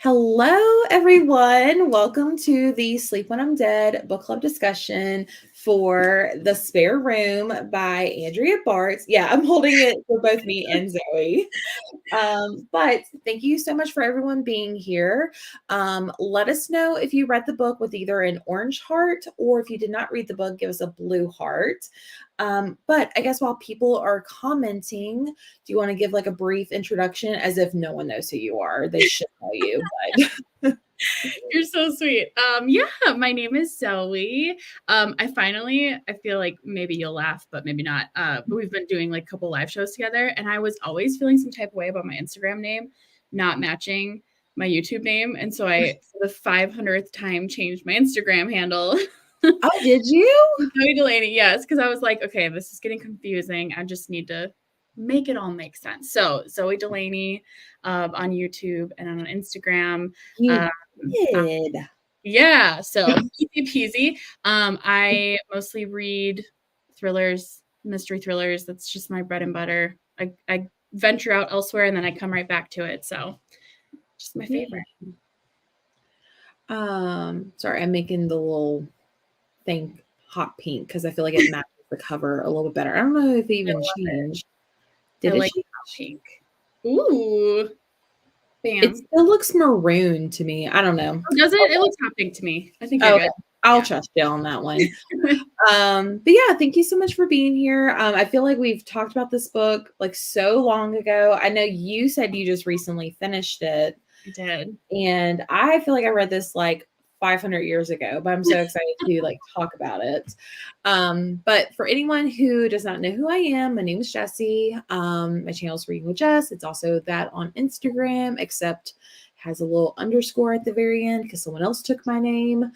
Hello, everyone. Welcome to the Sleep When I'm Dead book club discussion for The Spare Room by Andrea Bartz. Yeah, I'm holding it for both me and Zoe. But thank you so much for everyone being here. Let us know if you read the book with either an orange heart, or if you did not read the book, give us a blue heart. But I guess while people are commenting, do you want to give like a brief introduction as if no one knows who you are? They should know you, but You're so sweet. Yeah, my name is Zoe. I feel like maybe you'll laugh, but maybe not. But we've been doing like a couple live shows together, and I was always feeling some type of way about my Instagram name not matching my YouTube name. And so I, for the 500th time, changed my Instagram handle. oh, did you? Zoe Delaney, yes, because I was like, okay, this is getting confusing. I just need to make it all make sense. So Zoe Delaney on YouTube and on Instagram. You Um, did. yeah, so easy peasy. I mostly read thrillers, mystery thrillers. That's just my bread and butter. I venture out elsewhere and then I come right back to it. So just my favorite. Sorry, I'm making the little thing hot pink because I feel like it matches the cover a little bit better. I don't know if it even changed. I Did it like change? hot pink. Ooh, It bam. still looks maroon to me. I don't know. Oh, does it? It looks hot pink to me. I think you're Okay. good. I'll Yeah. trust you on that one. But yeah, thank you so much for being here. I feel like we've talked about this book like so long ago. I know you said you just recently finished it, I did. and I feel like I read this like 500 years ago, but I'm so excited to like talk about it. But for anyone who does not know who I am, my name is Jessie. My channel is Reading with Jess. It's also that on Instagram, except has a little underscore at the very end because someone else took my name.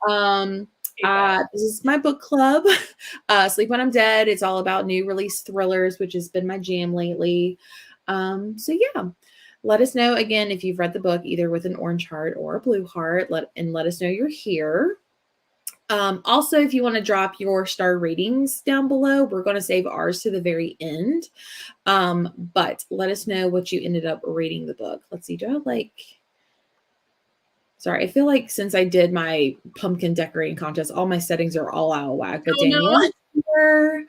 This is my book club, Sleep When I'm Dead. It's all about new release thrillers, which has been my jam lately. So yeah, let us know again if you've read the book, either with an orange heart or a blue heart. Let us know you're here. Also, if you want to drop your star ratings down below, we're going to save ours to the very end. But let us know what you ended up rating the book. Let's see. Do I have like... Sorry, I feel like since I did my pumpkin decorating contest, all my settings are all out of whack. But Danielle, here.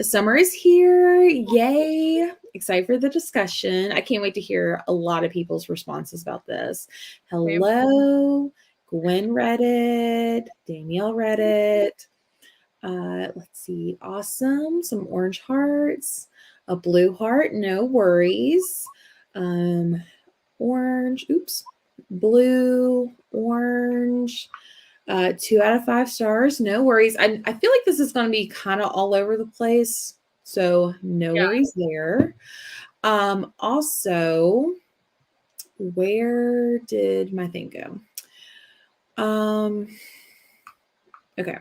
Summer is here. Yay. Excited for the discussion. I can't wait to hear a lot of people's responses about this. Hello. Gwen read it. Danielle read it. Let's see. Awesome. Some orange hearts. A blue heart. No worries. Orange. Oops. Blue, orange, 2 out of 5 stars. No worries. I feel like this is going to be kind of all over the place, so no worries there. Also, where did my thing go? Okay.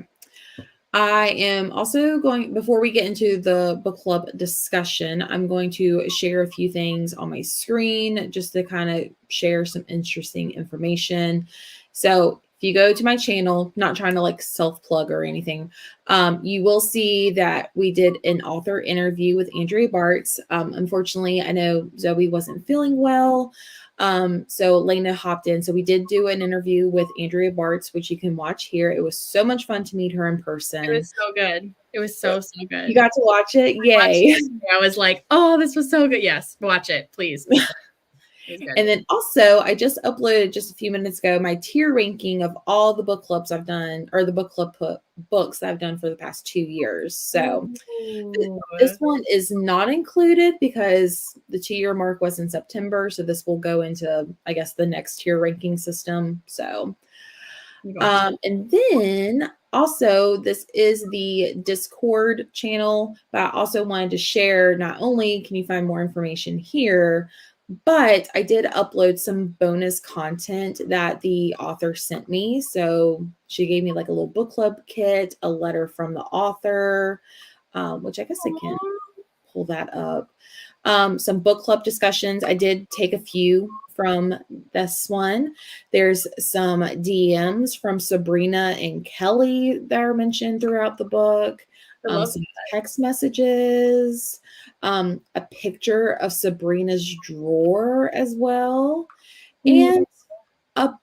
I am also going, before we get into the book club discussion, I'm going to share a few things on my screen just to kind of share some interesting information. So if you go to my channel, not trying to like self-plug or anything, you will see that we did an author interview with Andrea Bartz. Unfortunately, I know Zoe wasn't feeling well. So Lena hopped in. So we did do an interview with Andrea Bartz, which you can watch here. It was so much fun to meet her in person. It was so good. It was so good. You got to watch it? Yay. I was like, oh, this was so good. Yes, watch it, please. And then also, I just uploaded just a few minutes ago my tier ranking of all the book clubs I've done, or the book club books that I've done for the past 2 years. So this one is not included because the 2-year mark was in September. So this will go into, I guess, the next tier ranking system. So, and then also, this is the Discord channel, but I also wanted to share, not only can you find more information here, but I did upload some bonus content that the author sent me. So she gave me like a little book club kit, a letter from the author, which I guess I can pull that up. Some book club discussions. I did take a few from this one. There's some DMs from Sabrina and Kelly that are mentioned throughout the book. Some text messages, a picture of Sabrina's drawer as well. and a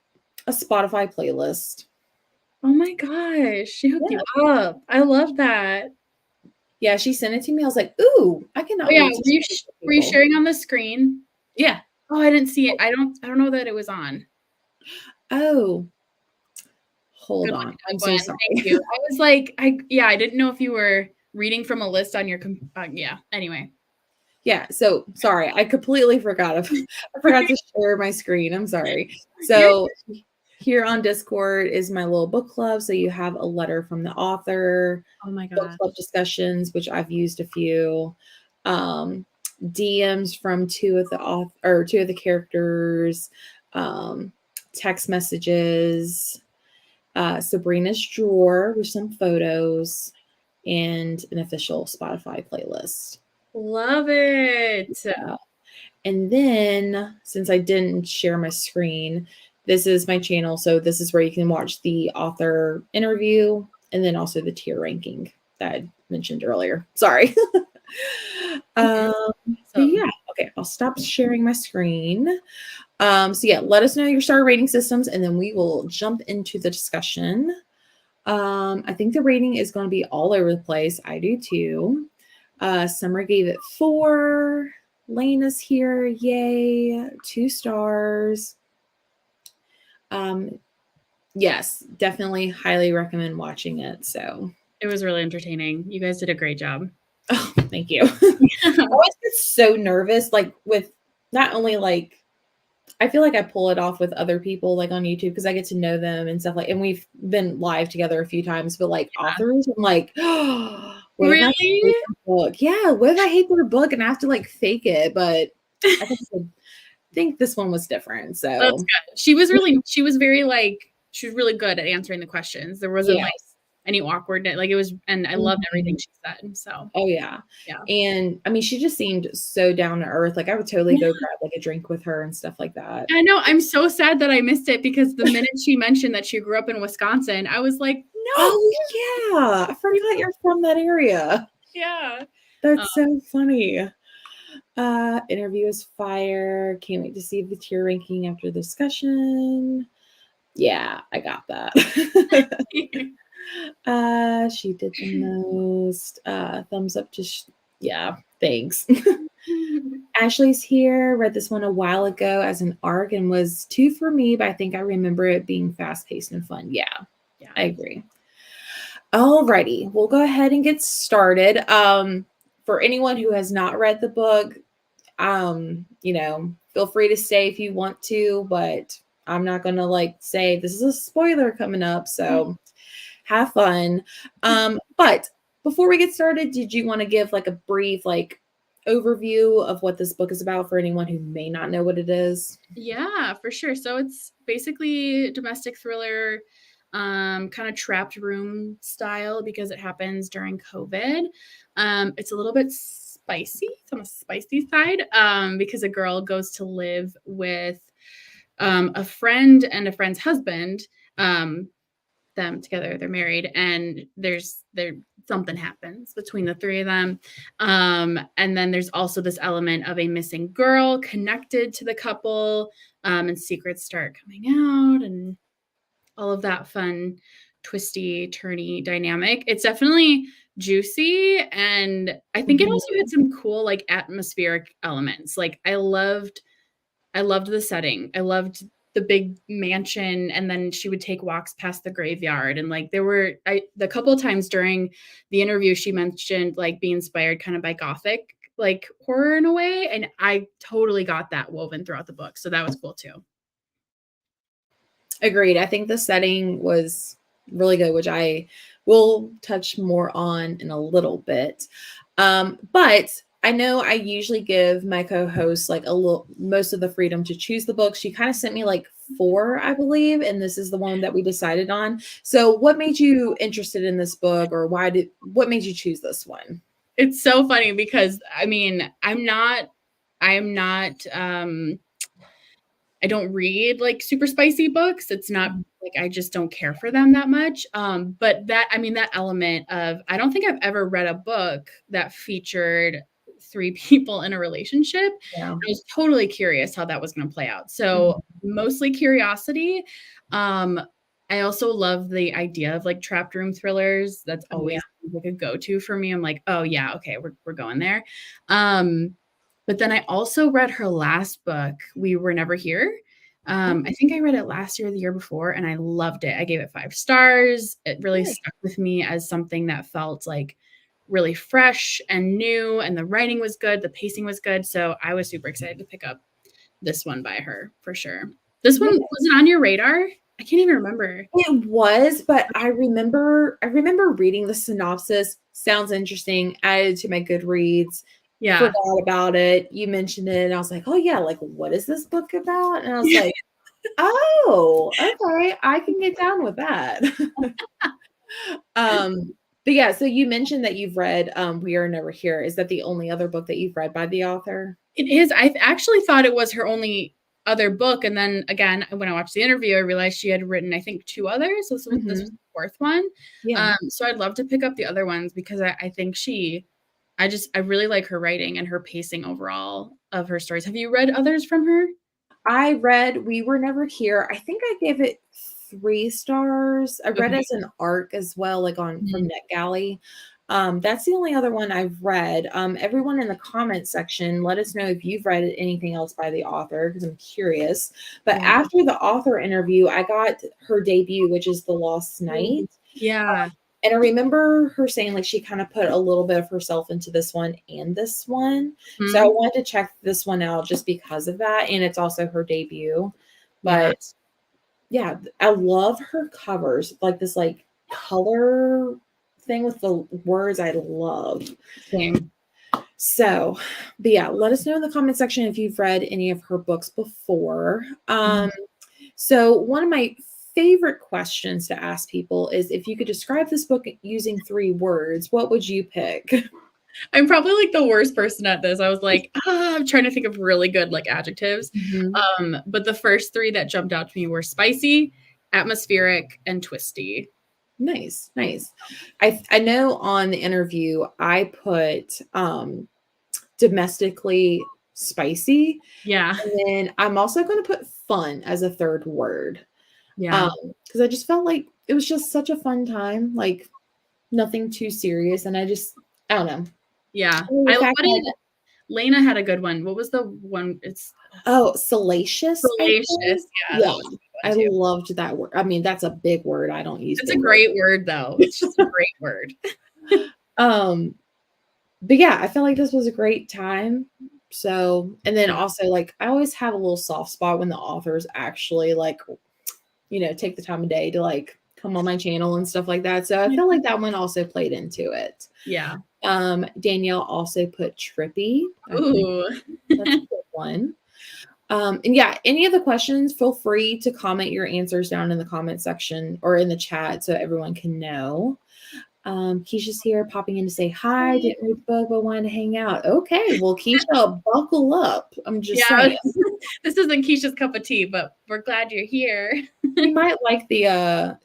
Spotify playlist. Oh my gosh, she hooked you up. I love that. Yeah, she sent it to me. I was like, ooh, I cannot Oh yeah, wait to were you, share it with were you people. sharing on the screen? Yeah. Oh, I didn't see it. I don't know that it was on. Oh, hold Good on. luck, I'm so Gwen. sorry. Thank you. I was like, I didn't know if you were reading from a list on your yeah. Anyway. Yeah, so sorry. I completely forgot. I forgot to share my screen. I'm sorry. You're So here on Discord is my little book club. So you have a letter from the author, Oh my book gosh. club discussions, which I've used a few, DMs from two of the characters, text messages, Sabrina's drawer with some photos, and an official Spotify playlist. Love it. Yeah. And then, since I didn't share my screen, this is my channel. So this is where you can watch the author interview and then also the tier ranking that I mentioned earlier. Sorry. But yeah, okay, I'll stop sharing my screen. So yeah, let us know your star rating systems and then we will jump into the discussion. I think the rating is going to be all over the place. I do too. Summer gave it 4. Lane is here. Yay. 2 stars. Yes, definitely highly recommend watching it. So it was really entertaining. You guys did a great job. Oh, thank you. I always get so nervous, like with not only like I feel like I pull it off with other people like on YouTube because I get to know them and stuff like and we've been live together a few times, but like authors, I'm like, oh, what if I hate Really? their book? Yeah, what if I hate their book and I have to like fake it? But I think this one was different. So That's good. She was really good at answering the questions. There wasn't like any awkwardness. Like it was, and I loved everything she said. So oh yeah. Yeah. And I mean, she just seemed so down to earth. Like I would totally go grab like a drink with her and stuff like that. I know. I'm so sad that I missed it because the minute she mentioned that she grew up in Wisconsin, I was like, no. Oh yeah. I forgot you're from that area. Yeah. That's so funny. Interview is fire. Can't wait to see the tier ranking after the discussion. Yeah, I got that. She did the most. Thumbs up to yeah, thanks. Ashley's here. Read this one a while ago as an ARC and was 2 for me, but I think I remember it being fast-paced and fun. Yeah, I agree. Alrighty, we'll go ahead and get started. For anyone who has not read the book, feel free to stay if you want to, but I'm not gonna like say this is a spoiler coming up, so have fun. But before we get started, did you want to give like a brief like overview of what this book is about for anyone who may not know what it is? Yeah, for sure. So it's basically domestic thriller, kind of trapped room style because it happens during COVID. It's a little bit spicy. It's on the spicy side because a girl goes to live with a friend and a friend's husband. Them together, they're married, and there's something happens between the 3 of them, and then there's also this element of a missing girl connected to the couple, and secrets start coming out and all of that fun twisty turny dynamic. It's definitely juicy, and I think it also had some cool like atmospheric elements. Like I loved the setting. I loved the big mansion, and then she would take walks past the graveyard, and like there were the couple of times during the interview she mentioned like being inspired kind of by gothic like horror in a way, and I totally got that woven throughout the book, so that was cool too. Agreed. I think the setting was really good, which I will touch more on in a little bit. But I know I usually give my co-host like most of the freedom to choose the book. She kind of sent me like 4, I believe, and this is the one that we decided on. So what made you interested in this book, or what made you choose this one? It's so funny because I mean, I don't read like super spicy books. It's not like I just don't care for them that much. But that element of I don't think I've ever read a book that featured 3 people in a relationship. Yeah. I was totally curious how that was going to play out. So mostly curiosity. I also love the idea of like trapped room thrillers. That's always like a go-to for me. I'm like, oh yeah, okay, we're going there. But then I also read her last book, We Were Never Here. I think I read it last year or the year before, and I loved it. I gave it 5 stars. It really stuck with me as something that felt like really fresh and new, and the writing was good. The pacing was good. So I was super excited to pick up this one by her for sure. This one, was it on your radar? I can't even remember. It was, but I remember reading the synopsis. Sounds interesting. Added to my Goodreads. Yeah. Forgot about it. You mentioned it, and I was like, oh yeah, like what is this book about? And I was like, oh, okay, I can get down with that. But yeah, so you mentioned that you've read We Are Never Here. Is that the only other book that you've read by the author? It is. I actually thought it was her only other book. And then again, when I watched the interview, I realized she had written, I think, 2 others. So this was the 4th one. Yeah. So I'd love to pick up the other ones because I think I really like her writing and her pacing overall of her stories. Have you read others from her? I read We Were Never Here. I think I gave it 3 stars. I read it as an arc as well, like from NetGalley. That's the only other one I've read. Everyone in the comment section, let us know if you've read anything else by the author, because I'm curious. But after the author interview, I got her debut, which is The Lost Night. Yeah. And I remember her saying like she kind of put a little bit of herself into this one and this one. So I wanted to check this one out just because of that. And it's also her debut. But yeah, I love her covers, like this like color thing with the words. I love. Same. So, but yeah, let us know in the comment section if you've read any of her books before. So one of my favorite questions to ask people is if you could describe this book using 3 words, what would you pick? I'm probably like the worst person at this. I was like, I'm trying to think of really good like adjectives. But the first 3 that jumped out to me were spicy, atmospheric, and twisty. Nice. I know on the interview I put domestically spicy. Yeah. And then I'm also going to put fun as a 3rd word. Yeah. Because I just felt like it was just such a fun time, like nothing too serious. And I don't know. Yeah. Lena had a good one. What was the one? It's salacious. Salacious. Yeah. I loved that word. I mean, that's a big word. I don't use it. It's a great word though. It's just a great word. But yeah, I feel like this was a great time. So, and then also like I always have a little soft spot when the authors actually like, take the time of day to like come on my channel and stuff like that. So I feel like that one also played into it. Yeah. Danielle also put trippy. Ooh. That's a good one. And yeah, any of the questions, feel free to comment your answers down in the comment section or in the chat so everyone can know. Keisha's here popping in to say hi. Didn't read the book, but wanted to hang out. Okay, well, Keisha, buckle up. I'm just saying. This isn't Keisha's cup of tea, but we're glad you're here. She might like the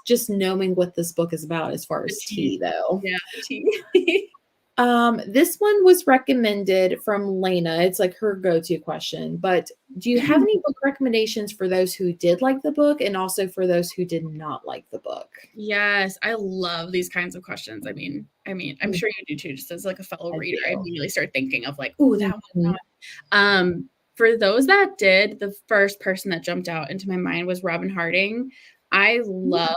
just knowing what this book is about as far as tea, though. Yeah, tea. This one was recommended from Lena. It's like her go-to question. But do you have any book recommendations for those who did like the book and also for those who did not like the book? Yes, I love these kinds of questions. I mean, I'm sure you do too. Just as like a fellow reader, I immediately start thinking of like, ooh, that one. For those that did, the first person that jumped out into my mind was Robin Harding. I love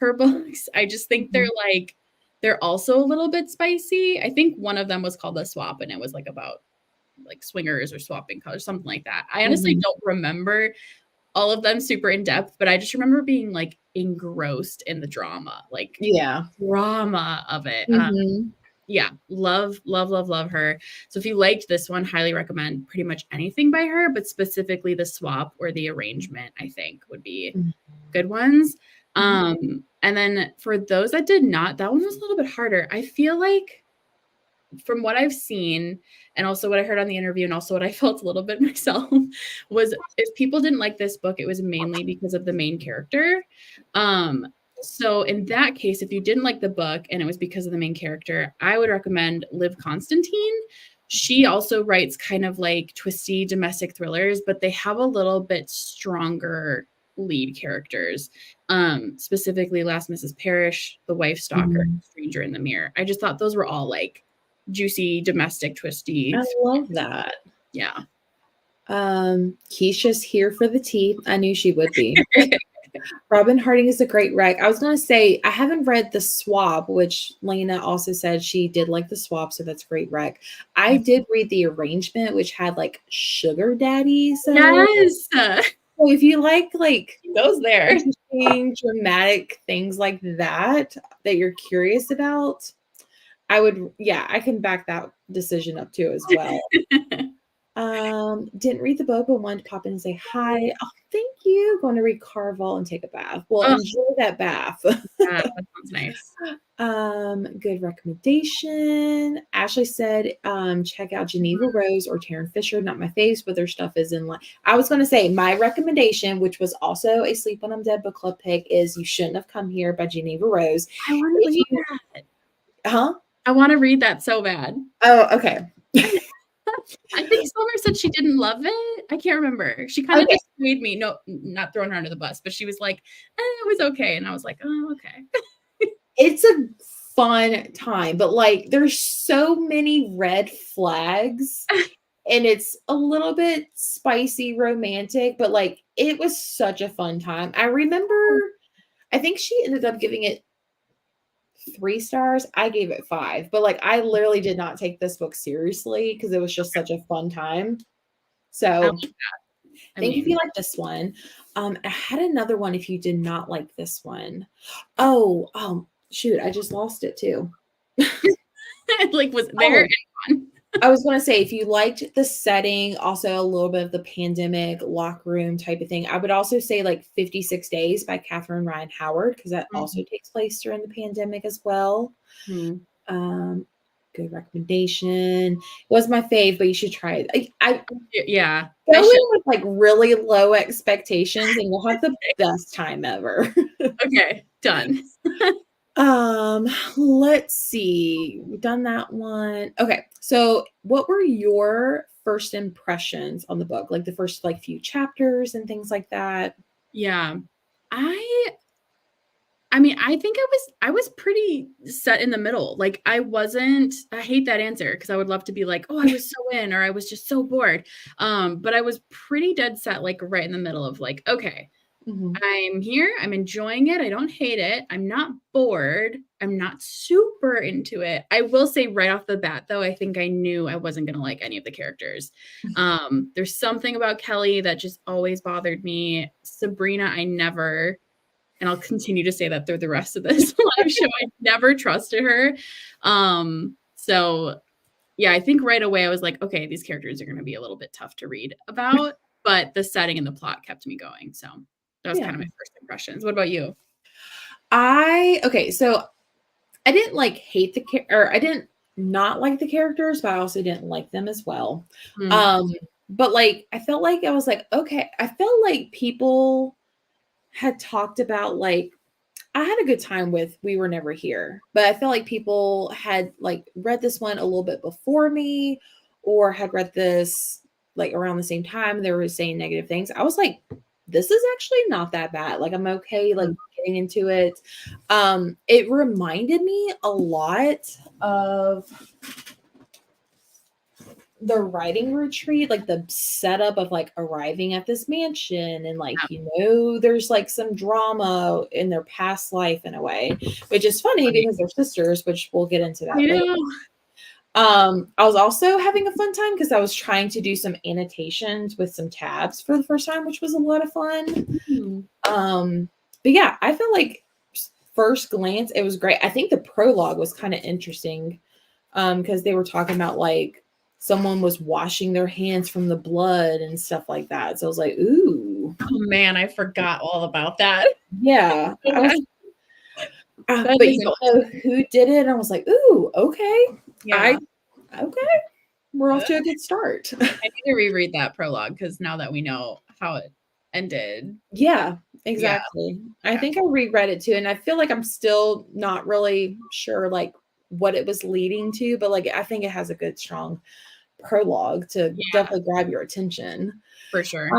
her books. I just think they're also a little bit spicy. I think one of them was called The Swap, and it was like about like swingers or swapping colors, something like that. I honestly don't remember all of them super in depth, but I just remember being like engrossed in the drama, drama of it. Love her. So if you liked this one, highly recommend pretty much anything by her, but specifically The Swap or The Arrangement, I think would be good ones. And then for those that did not, that one was a little bit harder. I feel like from what I've seen and also what I heard on the interview and also what I felt a little bit myself was if people didn't like this book, it was mainly because of the main character. So in that case, if you didn't like the book and it was because of the main character, I would recommend Liv Constantine. She also writes kind of like twisty domestic thrillers, but they have a little bit stronger lead characters. Specifically Last Mrs. Parrish, The Wife Stalker, Stranger in the Mirror. I just thought those were all like juicy, domestic, twisty. I love that. Yeah. Keisha's here for the tea. I knew she would be. Robin Harding is a great wreck. I was going to say, I haven't read The Swab, which Lena also said she did like The Swab, so that's a great wreck. I did read The Arrangement, which had like sugar daddies. Yes. So if you like those there, dramatic things like that you're curious about, I can back that decision up too as well. Didn't read the book, but wanted to pop in and say hi. Oh, thank you. Going to read Carvel and take a bath. Well, enjoy that bath. Yeah, that sounds nice. Good recommendation. Ashley said, check out Geneva Rose or Taryn Fisher. Not my face, but their stuff is in line. I was going to say my recommendation, which was also a Sleep When I'm Dead book club pick, is You Shouldn't Have Come Here by Geneva Rose. I want to read that. Huh? I want to read that so bad. Oh, okay. I think Summer said she didn't love it. I can't remember. She kind of just made me, no, not throwing her under the bus, but she was like, it was okay. And I was like, oh, okay. It's a fun time, but like there's so many red flags and it's a little bit spicy romantic, but like it was such a fun time. I remember, I think she ended up giving it 3 stars. I gave it 5, but like I literally did not take this book seriously because it was just such a fun time. So thank you if you like this one. I had another one if you did not like this one. Oh, shoot, I just lost it too. Like was there I was going to say, if you liked the setting, also a little bit of the pandemic locker room type of thing, I would also say like 56 Days by Catherine Ryan Howard, because that also takes place during the pandemic as well. Good recommendation. It was my fave, but you should try it. Yeah. Go in with like really low expectations and you'll have the best time ever. Okay, done. Let's see. We've done that one. Okay. So what were your first impressions on the book? Like the first like few chapters and things like that? Yeah. I mean, I think I was pretty set in the middle. Like I hate that answer because I would love to be like, oh, I was so in, or I was just so bored. But I was pretty dead set, like right in the middle of like, okay, I'm here. I'm enjoying it. I don't hate it. I'm not bored. I'm not super into it. I will say right off the bat, though, I think I knew I wasn't going to like any of the characters. There's something about Kelly that just always bothered me. Sabrina, and I'll continue to say that through the rest of this live show. I never trusted her. So yeah, I think right away I was like, okay, these characters are going to be a little bit tough to read about, but the setting and the plot kept me going. So that was kind of my first impressions. What about you? So I didn't like hate I didn't not like the characters, but I also didn't like them as well. But like, I felt like I was like, okay, I felt like people had talked about like, I had a good time with We Were Never Here, but I felt like people had like read this one a little bit before me or had read this like around the same time. They were saying negative things. I was like, this is actually not that bad. Like I'm okay, like getting into it. It reminded me a lot of the writing retreat, like the setup of like arriving at this mansion and like, there's like some drama in their past life in a way, which is funny because they're sisters, which we'll get into that later. I was also having a fun time because I was trying to do some annotations with some tabs for the first time, which was a lot of fun. But yeah, I felt like first glance, it was great. I think the prologue was kind of interesting because they were talking about like someone was washing their hands from the blood and stuff like that. So I was like, ooh. Oh man, I forgot all about that. Yeah. But you don't know who did it. And I was like, ooh, okay. Yeah. Okay. We're off to a good start. I need to reread that prologue because now that we know how it ended. Yeah, exactly. I think I reread it too, and I feel like I'm still not really sure like what it was leading to, but like I think it has a good strong prologue to Yeah, definitely grab your attention. for sure.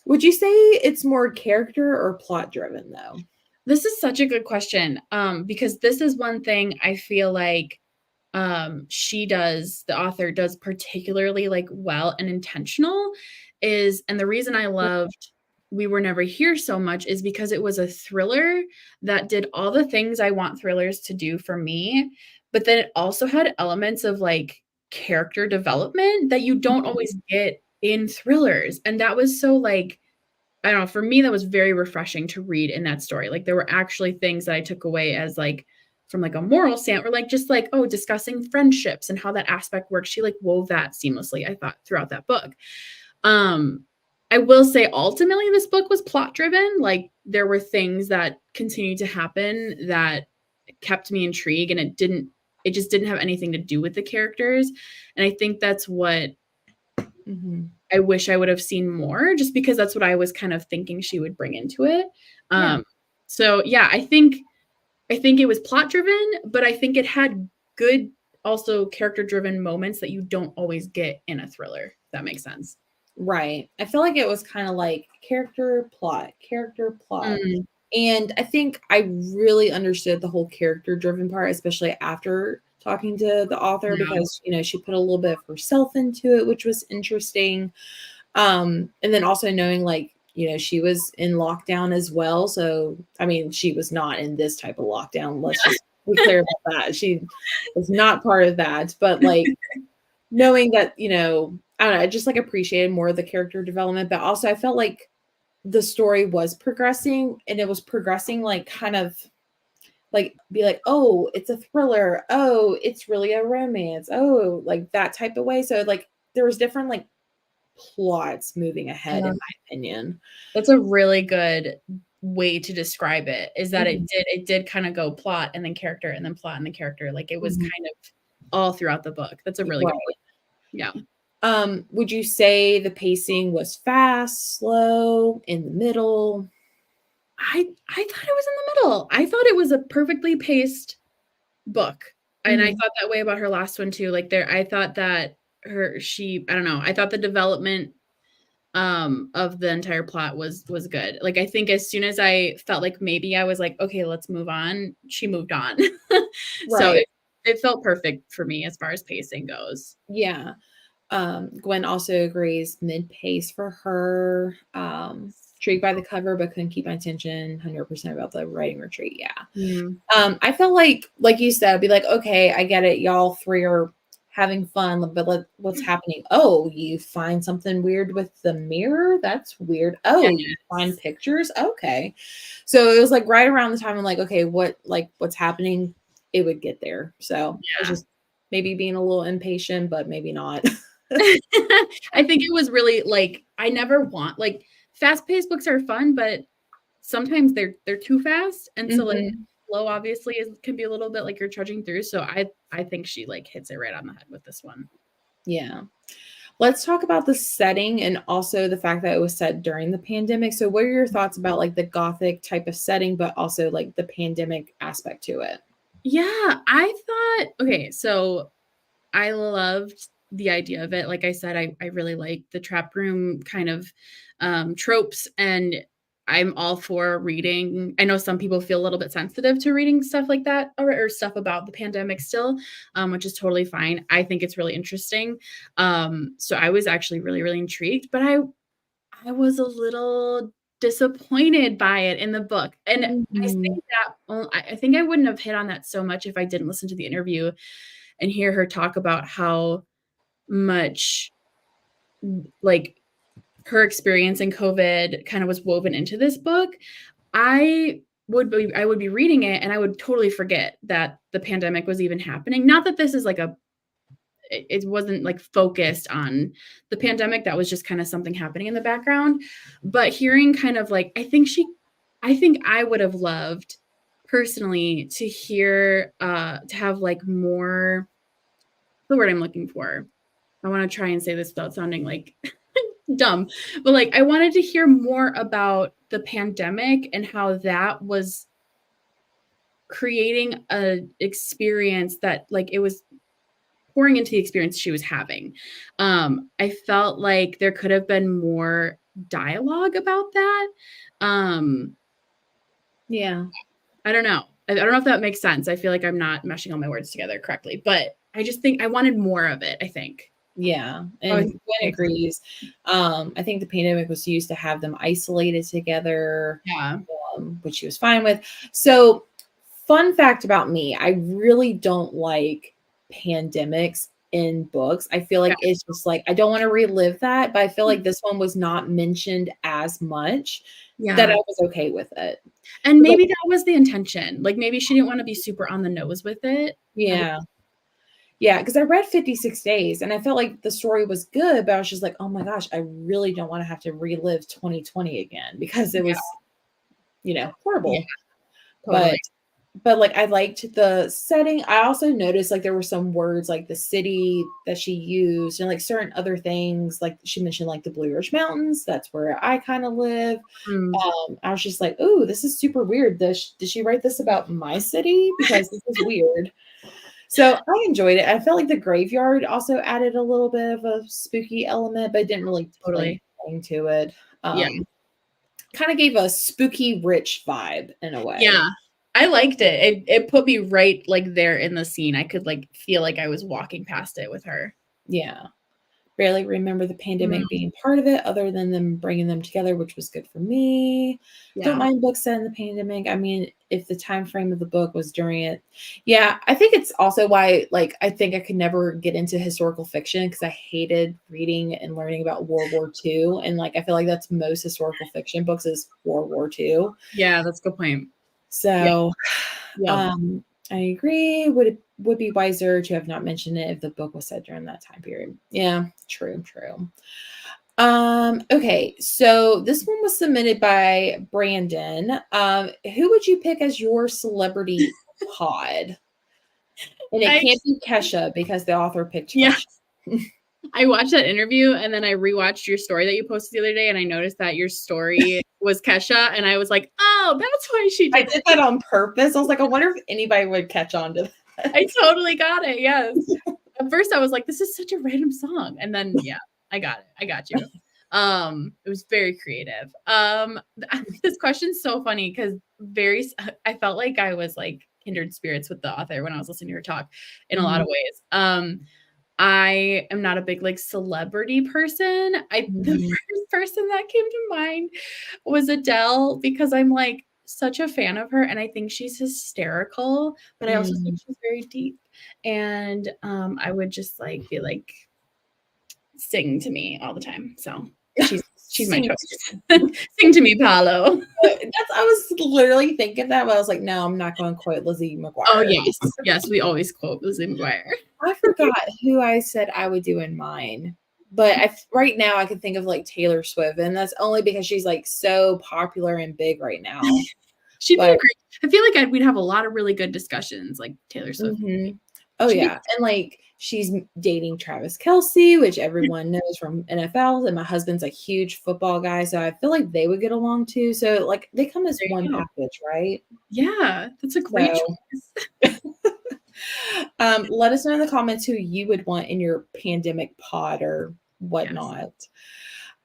Would you say it's more character or plot driven though? This is such a good question, because this is one thing I feel like the author does particularly like well and intentional is, and the reason I loved We Were Never Here so much is because it was a thriller that did all the things I want thrillers to do for me, but then it also had elements of like character development that you don't always get in thrillers. And that was so like, I don't know, for me, that was very refreshing to read in that story. Like there were actually things that I took away as like from like a moral stand or like just like, oh, discussing friendships and how that aspect works. She like wove that seamlessly, I thought, throughout that book. Um, I will say ultimately this book was plot driven. Like there were things that continued to happen that kept me intrigued and it just didn't have anything to do with the characters. And I think that's what I wish I would have seen more just because that's what I was kind of thinking she would bring into it. Yeah. So yeah, I think it was plot driven, but I think it had good also character driven moments that you don't always get in a thriller. If that makes sense. Right. I feel like it was kind of like character, plot, character, plot. Mm, And I think I really understood the whole character driven part, especially after talking to the author, yeah. because, she put a little bit of herself into it, which was interesting. And then also knowing like, she was in lockdown as well. So, I mean, she was not in this type of lockdown. Let's just be clear about that. She was not part of that. But like, knowing that, I don't know, I just like appreciated more of the character development, but also I felt like the story was progressing and it was progressing like kind of like be like, oh, it's a thriller. Oh, it's really a romance. Oh, like that type of way. So like there was different like plots moving ahead in my opinion. That's a really good way to describe it, is that Mhm, it did kind of go plot and then character and then plot and then character. Like it was mhm. kind of all throughout the book. That's a really good Right. point. Yeah. Would you say the pacing was fast, slow, in the middle? I thought it was in the middle. I thought it was a perfectly paced book. And I Mhm. thought that way about her last one too. Like there I thought that I don't know. I thought the development of the entire plot was good. Like I think as soon as I felt like maybe I was like, okay, let's move on, she moved on. So Right. it felt perfect for me as far as pacing goes. Yeah. Gwen also agrees mid pace for her. Intrigued by the cover, but couldn't keep my attention 100% about the writing retreat. Yeah. Mm, I felt like you said, be like, okay, I get it. Y'all three are having fun, but what's happening? Oh, you find something weird with the mirror? That's weird. Oh, you find yes. pictures? Okay. So it was like right around the time I'm like, okay, what's happening? It would get there. So I was Yeah. just maybe being a little impatient, but maybe not. I think it was really like I never want like fast-paced books are fun, but sometimes they're too fast. And so like Mhm. slow obviously can be a little bit like you're trudging through. So I think she like hits it right on the head with this one. Yeah. Let's talk about the setting and also the fact that it was set during the pandemic. So what are your thoughts about like the gothic type of setting, but also like the pandemic aspect to it? Yeah, I thought okay, so I loved the idea of it. Like I said, I really like the trap room kind of tropes, and I'm all for reading. I know some people feel a little bit sensitive to reading stuff like that or stuff about the pandemic still, which is totally fine. I think it's really interesting. So I was actually really, really intrigued, but I was a little disappointed by it in the book. And I Mhm. say that I think I wouldn't have hit on that so much if I didn't listen to the interview and hear her talk about how much like her experience in COVID kind of was woven into this book. I would be reading it and I would totally forget that the pandemic was even happening. Not that this is like it wasn't like focused on the pandemic. That was just kind of something happening in the background. But hearing kind of like I think I would have loved personally to hear to have like more the word I'm looking for. I want to try and say this without sounding like dumb, but like I wanted to hear more about the pandemic and how that was creating a experience that like it was pouring into the experience she was having. I felt like there could have been more dialogue about that. Yeah. I don't know. I don't know if that makes sense. I feel like I'm not meshing all my words together correctly, but I just think I wanted more of it, I think. Yeah. And Gwen agrees. I think the pandemic was used to have them isolated together, Yeah. which she was fine with. So, fun fact about me, I really don't like pandemics in books. I feel like it's just like I don't want to relive that, but I feel like this one was not mentioned as much that I was okay with it. And maybe that was the intention. Like maybe she didn't want to be super on the nose with it. Yeah. Yeah, because I read 56 Days and I felt like the story was good, but I was just like, oh my gosh, I really don't want to have to relive 2020 again because it was, horrible. Yeah, totally. But like I liked the setting. I also noticed like there were some words like the city that she used and like certain other things. Like she mentioned like the Blue Ridge Mountains. That's where I kind of live. I was just like, oh, this is super weird. Did she write this about my city? Because this is weird. So I enjoyed it. I felt like the graveyard also added a little bit of a spooky element, but it didn't really play into it. Kind of gave a spooky rich vibe in a way. Yeah. I liked it. It put me right like there in the scene. I could like feel like I was walking past it with her. Yeah. Barely remember the pandemic being part of it other than them bringing them together, which was good for me. Don't mind books set in the pandemic. I mean, if the time frame of the book was during it. Yeah, I think it's also why like I think I could never get into historical fiction because I hated reading and learning about World War II. And like I feel like that's most historical fiction books is World War II. Yeah, that's a good point. So I agree. Would be wiser to have not mentioned it if the book was set during that time period. Yeah, true. Okay, so this one was submitted by Brandon. Who would you pick as your celebrity pod? And it can't be Kesha because the author picked Kesha. I watched that interview and then I rewatched your story that you posted the other day and I noticed that your story was Kesha and I was like, oh, that's why she did I did that on purpose. I was like, I wonder if anybody would catch on to that. I totally got it. Yes. At first I was like, this is such a random song. And then, I got it. I got you. It was very creative. This question's so funny because I felt like I was like kindred spirits with the author when I was listening to her talk in a lot of ways. I am not a big like celebrity person. The first person that came to mind was Adele because I'm like such a fan of her and I think she's hysterical, but I also think she's very deep. And I would just like be like sing to me all the time. So she's my choice. Sing to me, Paolo. I was literally thinking that, but I was like, no, I'm not going to quote Lizzie McGuire. Oh yes, we always quote Lizzie McGuire. I forgot who I said I would do in mine, but right now I could think of like Taylor Swift, and that's only because she's like so popular and big right now. She'd be great. I feel like we'd have a lot of really good discussions, like Taylor Swift. Oh yeah, and like she's dating Travis Kelce, which everyone knows from NFL, and my husband's a huge football guy, so I feel like they would get along too. So like they come as one package, right? Yeah, that's a great choice. Let us know in the comments who you would want in your pandemic pod or whatnot.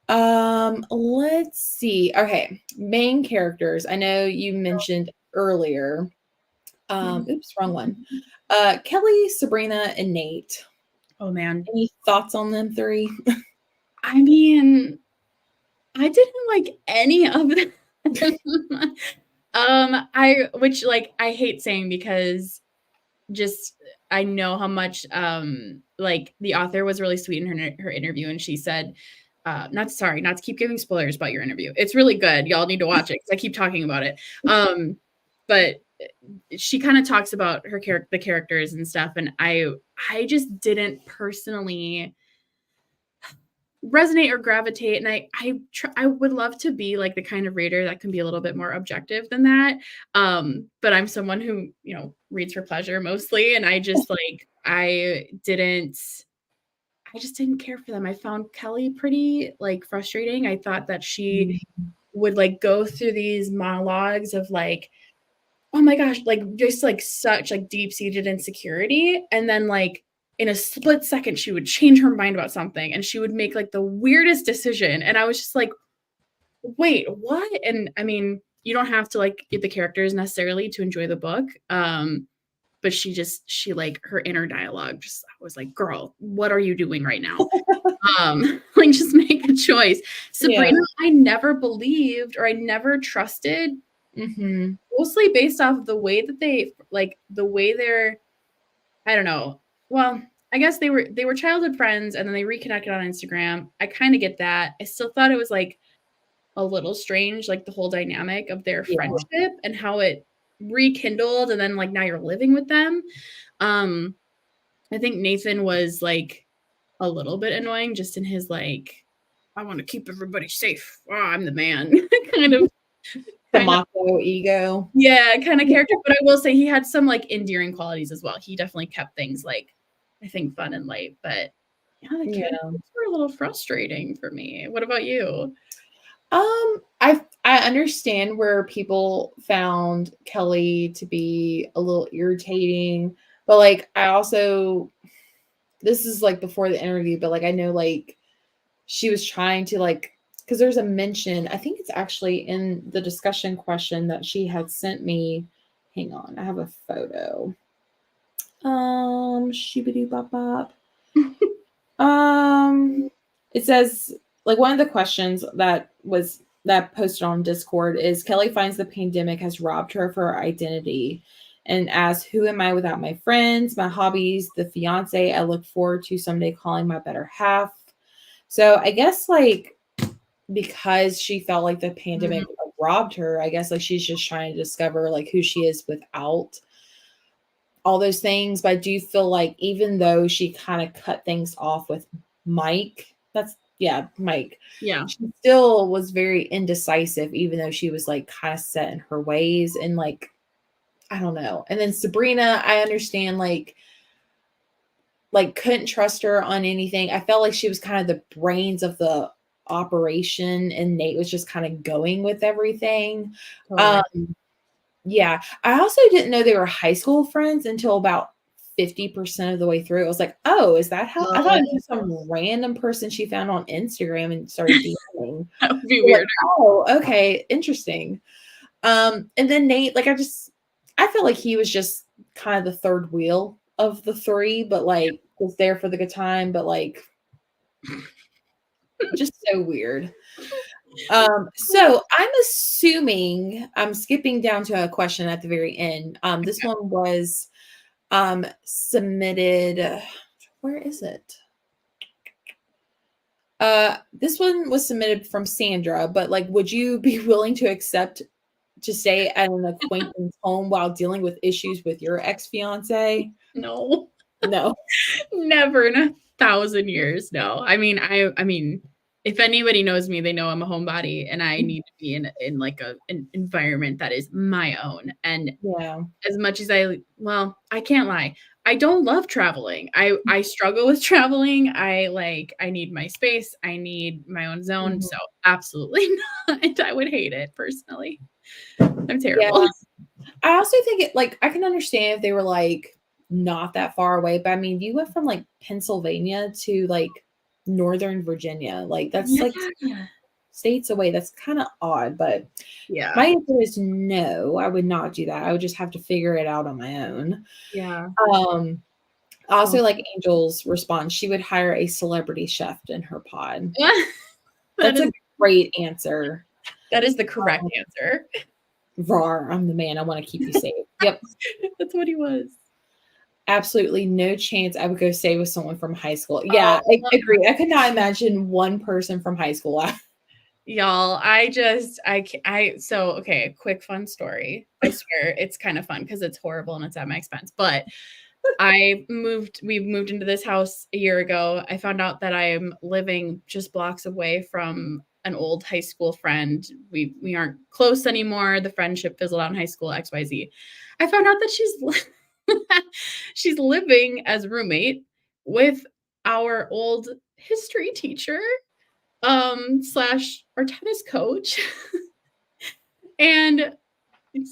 Let's see. Okay, main characters. I know you mentioned earlier. Oops, wrong one. Kelly, Sabrina, and Nate. Oh man. Any thoughts on them three? I mean, I didn't like any of them. I hate saying because just I know how much like the author was really sweet in her interview and she said not to keep giving spoilers about your interview. It's really good. Y'all need to watch it because I keep talking about it. But she kind of talks about the characters and stuff, and I just didn't personally resonate or gravitate. And I would love to be like the kind of reader that can be a little bit more objective than that. But I'm someone who reads for pleasure mostly, and I just like I I just didn't care for them. I found Kelly pretty like frustrating. I thought that she would like go through these monologues of like, oh my gosh, like just like such like deep-seated insecurity. And then like in a split second, she would change her mind about something and she would make like the weirdest decision. And I was just like, wait, what? And I mean, you don't have to like get the characters necessarily to enjoy the book. But she like her inner dialogue just was like, girl, what are you doing right now? Like just make a choice. Sabrina, I never believed or I never trusted, mostly based off of the way that they like the way they're, I don't know. Well, I guess they were childhood friends and then they reconnected on Instagram. I kind of get that. I still thought it was like a little strange, like the whole dynamic of their friendship and how it rekindled and then like now you're living with them. I think Nathan was like a little bit annoying just in his like, I want to keep everybody safe. Oh, I'm the man kind of macho ego. Yeah, kind of character. But I will say he had some like endearing qualities as well. He definitely kept things like I think fun and light, but yeah, the characters were a little frustrating for me. What about you? I understand where people found Kelly to be a little irritating, but like I also this is like before the interview, but like I know like she was trying to like because there's a mention, I think it's actually in the discussion question that she had sent me. Hang on, I have a photo. Shibidi bop bop. It says like one of the questions that posted on Discord is Kelly finds the pandemic has robbed her of her identity and asks, who am I without my friends, my hobbies, the fiance I look forward to someday calling my better half? So I guess like because she felt like the pandemic robbed her, I guess like she's just trying to discover like who she is without all those things. But I do feel like even though she kind of cut things off with Mike, Mike. Yeah. She still was very indecisive, even though she was like kind of set in her ways and like, I don't know. And then Sabrina, I understand like couldn't trust her on anything. I felt like she was kind of the brains of the operation and Nate was just kind of going with everything. Yeah. I also didn't know they were high school friends until about 50% of the way through. I was like, oh, is that how? I thought it was some random person she found on Instagram and started DMing. That would be weird. Like, oh, okay. Interesting. And then Nate, like, I feel like he was just kind of the third wheel of the three, but like was there for the good time, but like just so weird. So I'm assuming I'm skipping down to a question at the very end. This one was submitted. Where is it? This one was submitted from Sandra, but like, would you be willing to accept to stay at an acquaintance home while dealing with issues with your ex-fiance? No, never in 1,000 years. No, I mean, if anybody knows me, they know I'm a homebody and I need to be in like an environment that is my own. And as much as I can't lie. I don't love traveling. I struggle with traveling. I need my space. I need my own zone. So absolutely not. I would hate it personally. I'm terrible. Yeah. I also think it like I can understand if they were like not that far away, but I mean, you went from like Pennsylvania to like Northern Virginia. Like that's like states away. That's kind of odd, but my answer is no, I would not do that. I would just have to figure it out on my own. Yeah. Also like Angel's response, she would hire a celebrity chef in her pod. That's a great answer. That is the correct answer. Rar, I'm the man. I want to keep you safe. Yep. That's what he was. Absolutely no chance I would go stay with someone from high school. Yeah, I agree. I could not imagine one person from high school. Y'all, okay, quick fun story. I swear it's kind of fun because it's horrible and it's at my expense. But we moved into this house a year ago. I found out that I am living just blocks away from an old high school friend. We aren't close anymore. The friendship fizzled out in high school, XYZ. I found out that she's living as roommate with our old history teacher, slash our tennis coach. And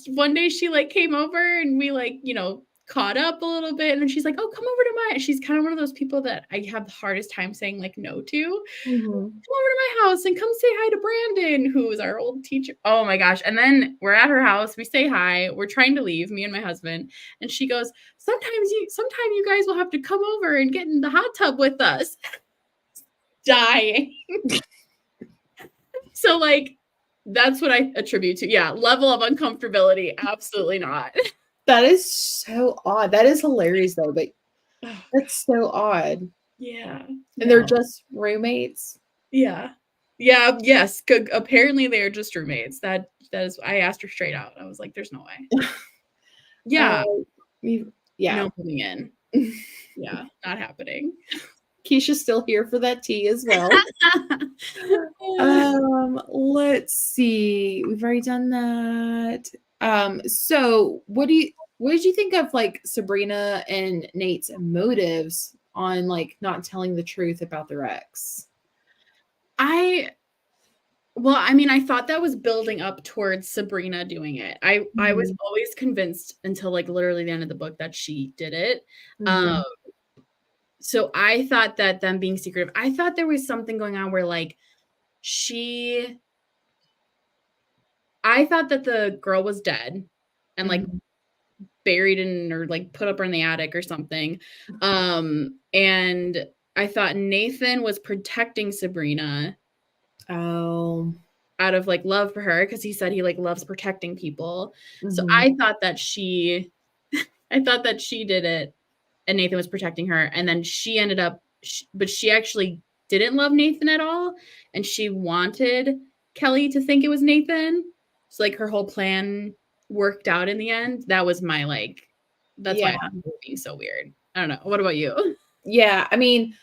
one day she like came over and we like, you know, caught up a little bit. And then she's like, oh, come over to my, she's kind of one of those people that I have the hardest time saying like no to. Mm-hmm. Come over to my house and come say hi to Brandon, who is our old teacher. Oh my gosh. And then we're at her house. We say hi. We're trying to leave, me and my husband. And she goes, sometime you guys will have to come over and get in the hot tub with us. Dying. So like, that's what I attribute to. Yeah. Level of uncomfortability. Absolutely not. That is so odd. That is hilarious though, but that's so odd. Yeah. And they're just roommates. Yeah. Yeah. Yes. Apparently they're just roommates. That is, I asked her straight out. I was like, there's no way. Yeah. Yeah. No moving in. Yeah. Not happening. Keisha's still here for that tea as well. Let's see. We've already done that. So what did you think of like Sabrina and Nate's motives on like not telling the truth about their ex? Well, I mean, I thought that was building up towards Sabrina doing it. I was always convinced until like literally the end of the book that she did it. So I thought that them being secretive, I thought there was something going on where like I thought that the girl was dead and like buried in or like put up in the attic or something. And I thought Nathan was protecting Sabrina. Oh, out of like love for her, because he said he like loves protecting people. So I thought that she did it and Nathan was protecting her, and then she ended up but she actually didn't love Nathan at all, and she wanted Kelly to think it was Nathan. So like her whole plan worked out in the end. That was my like, that's why I'm being so weird. I don't know. What about you? Yeah, I mean,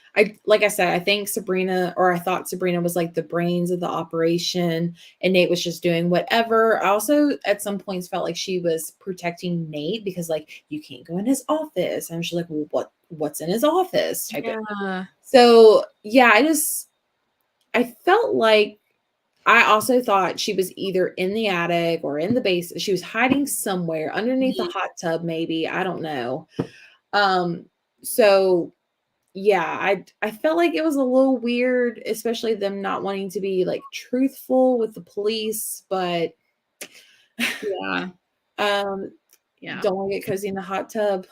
like I said, I think I thought Sabrina was like the brains of the operation and Nate was just doing whatever. I also at some points felt like she was protecting Nate because like you can't go in his office. And she's like, well, what's in his office? So yeah, I felt like I also thought she was either in the attic or in the basement. She was hiding somewhere underneath the hot tub, maybe. I don't know. So yeah, I felt like it was a little weird, especially them not wanting to be like truthful with the police, but yeah. Don't want to get cozy in the hot tub.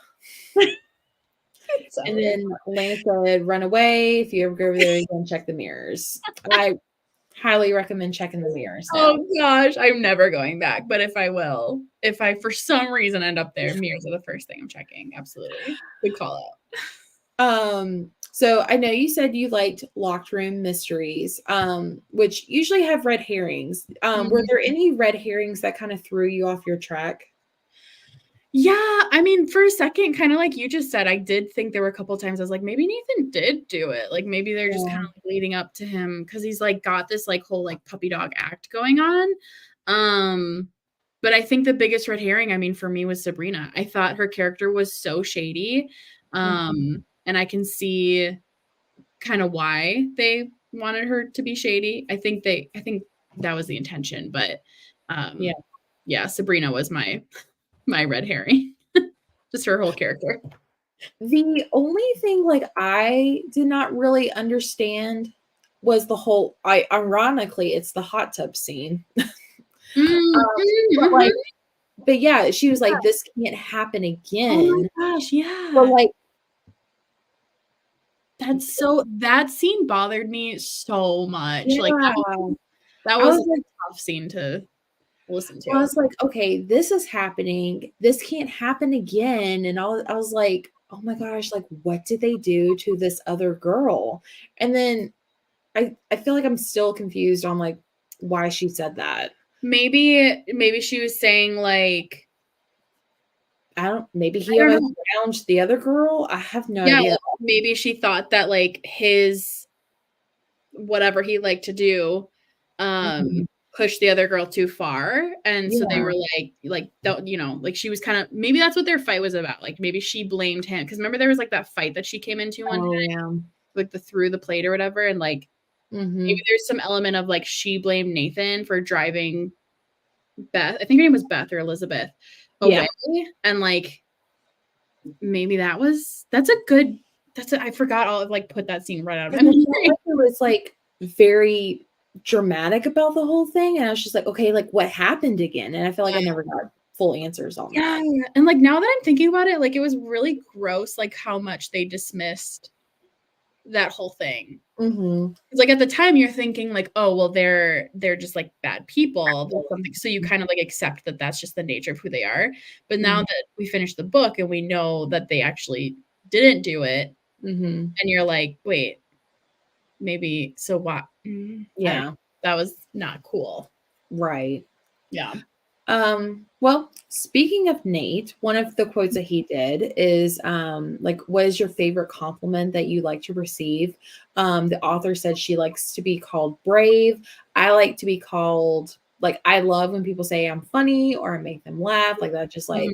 And then Lana said, run away. If you ever go over there, you can check the mirrors. I highly recommend checking the mirrors. Oh gosh, I'm never going back. But if I for some reason end up there, mirrors are the first thing I'm checking. Absolutely. Good call out. So I know you said you liked locked room mysteries, which usually have red herrings. Were there any red herrings that kind of threw you off your track? Yeah, I mean, for a second, kind of like you just said, I did think there were a couple times I was like, maybe Nathan did do it. Like maybe they're just kind of like leading up to him because he's like got this like whole like puppy dog act going on. But I think the biggest red herring, I mean, for me was Sabrina. I thought her character was so shady. And I can see kind of why they wanted her to be shady. I think that was the intention, but yeah, Sabrina was my red herring. Just her whole character. The only thing like I did not really understand was the whole ironically, it's the hot tub scene. But yeah, she was like, this can't happen again. Oh my gosh, yeah. But like that scene bothered me so much. Yeah. Like that was a tough scene to listen to. I was like, okay, this is happening. This can't happen again. And I was like, oh my gosh, like what did they do to this other girl? And then I feel like I'm still confused on like why she said that. Maybe she was saying like maybe he around the other girl. I have no idea. Maybe she thought that like his whatever he liked to do push the other girl too far, and so they were like don't, you know, like she was kind of, maybe that's what their fight was about. Like maybe she blamed him because remember there was like that fight that she came into one day. like the through the plate or whatever, and like maybe there's some element of like she blamed Nathan for driving Beth. I think her name was Beth or Elizabeth away, and like maybe I forgot all of like put that scene right out of my memory. It was like very dramatic about the whole thing, and I was just like, okay, like what happened again? And I feel like I never got full answers on that. And like now that I'm thinking about it, like it was really gross, like how much they dismissed that whole thing. Like at the time you're thinking like, oh well, they're just like bad people or something, so you kind of like accept that that's just the nature of who they are. But now that we finished the book and we know that they actually didn't do it, and you're like, wait, maybe so what? That was not cool, right? Yeah. Well, speaking of Nate, one of the quotes that he did is like, what is your favorite compliment that you like to receive? The author said she likes to be called brave. I like to be called, like, I love when people say I'm funny or I make them laugh, like that. Just like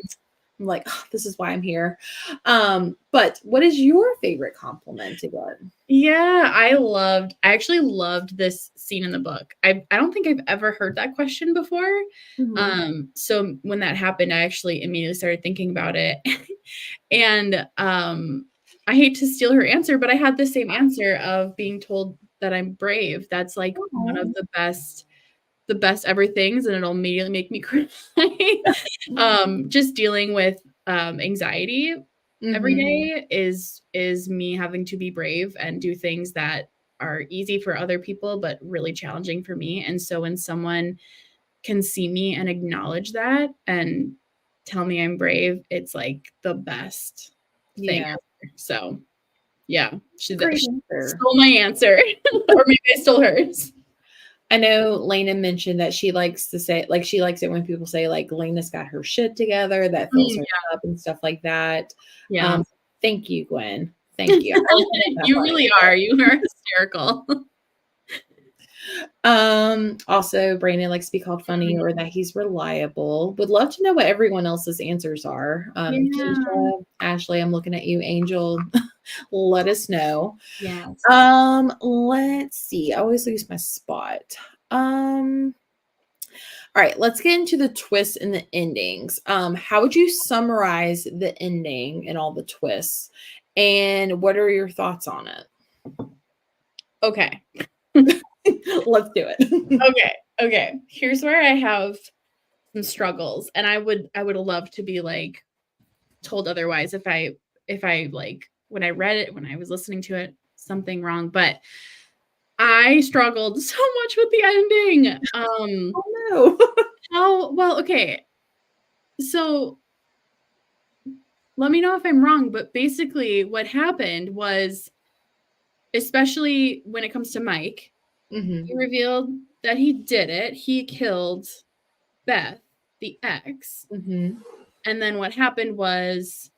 I'm like, oh, this is why I'm here. But what is your favorite compliment again? Yeah, I actually loved this scene in the book. I don't think I've ever heard that question before. So when that happened, I actually immediately started thinking about it. And I hate to steal her answer, but I had the same answer of being told that I'm brave. That's like one of the best ever things, and it'll immediately make me cry. Just dealing with anxiety every day is me having to be brave and do things that are easy for other people but really challenging for me. And so when someone can see me and acknowledge that and tell me I'm brave, it's like the best thing ever. So yeah, she stole my answer. Or maybe I stole hers. I know Lena mentioned that she likes to say, like, she likes it when people say, like, Lena's got her shit together, that fills her up and stuff like that. Yeah. Thank you, Gwen. Thank you. You really are. You are hysterical. Also, Brandon likes to be called funny or that he's reliable. Would love to know what everyone else's answers are. Keisha, Ashley, I'm looking at you. Angel, let us know. Yes. Let's see. I always lose my spot. All right, let's get into the twists and the endings. How would you summarize the ending and all the twists? And what are your thoughts on it? Okay. Let's do it. Okay. Here's where I have some struggles, and I would love to be like told otherwise if I like when I read it, when I was listening to it, something wrong, but I struggled so much with the ending. Oh no. Well, okay. So let me know if I'm wrong, but basically what happened was, especially when it comes to Mike, he revealed that he did it. He killed Beth, the ex. And then what happened was,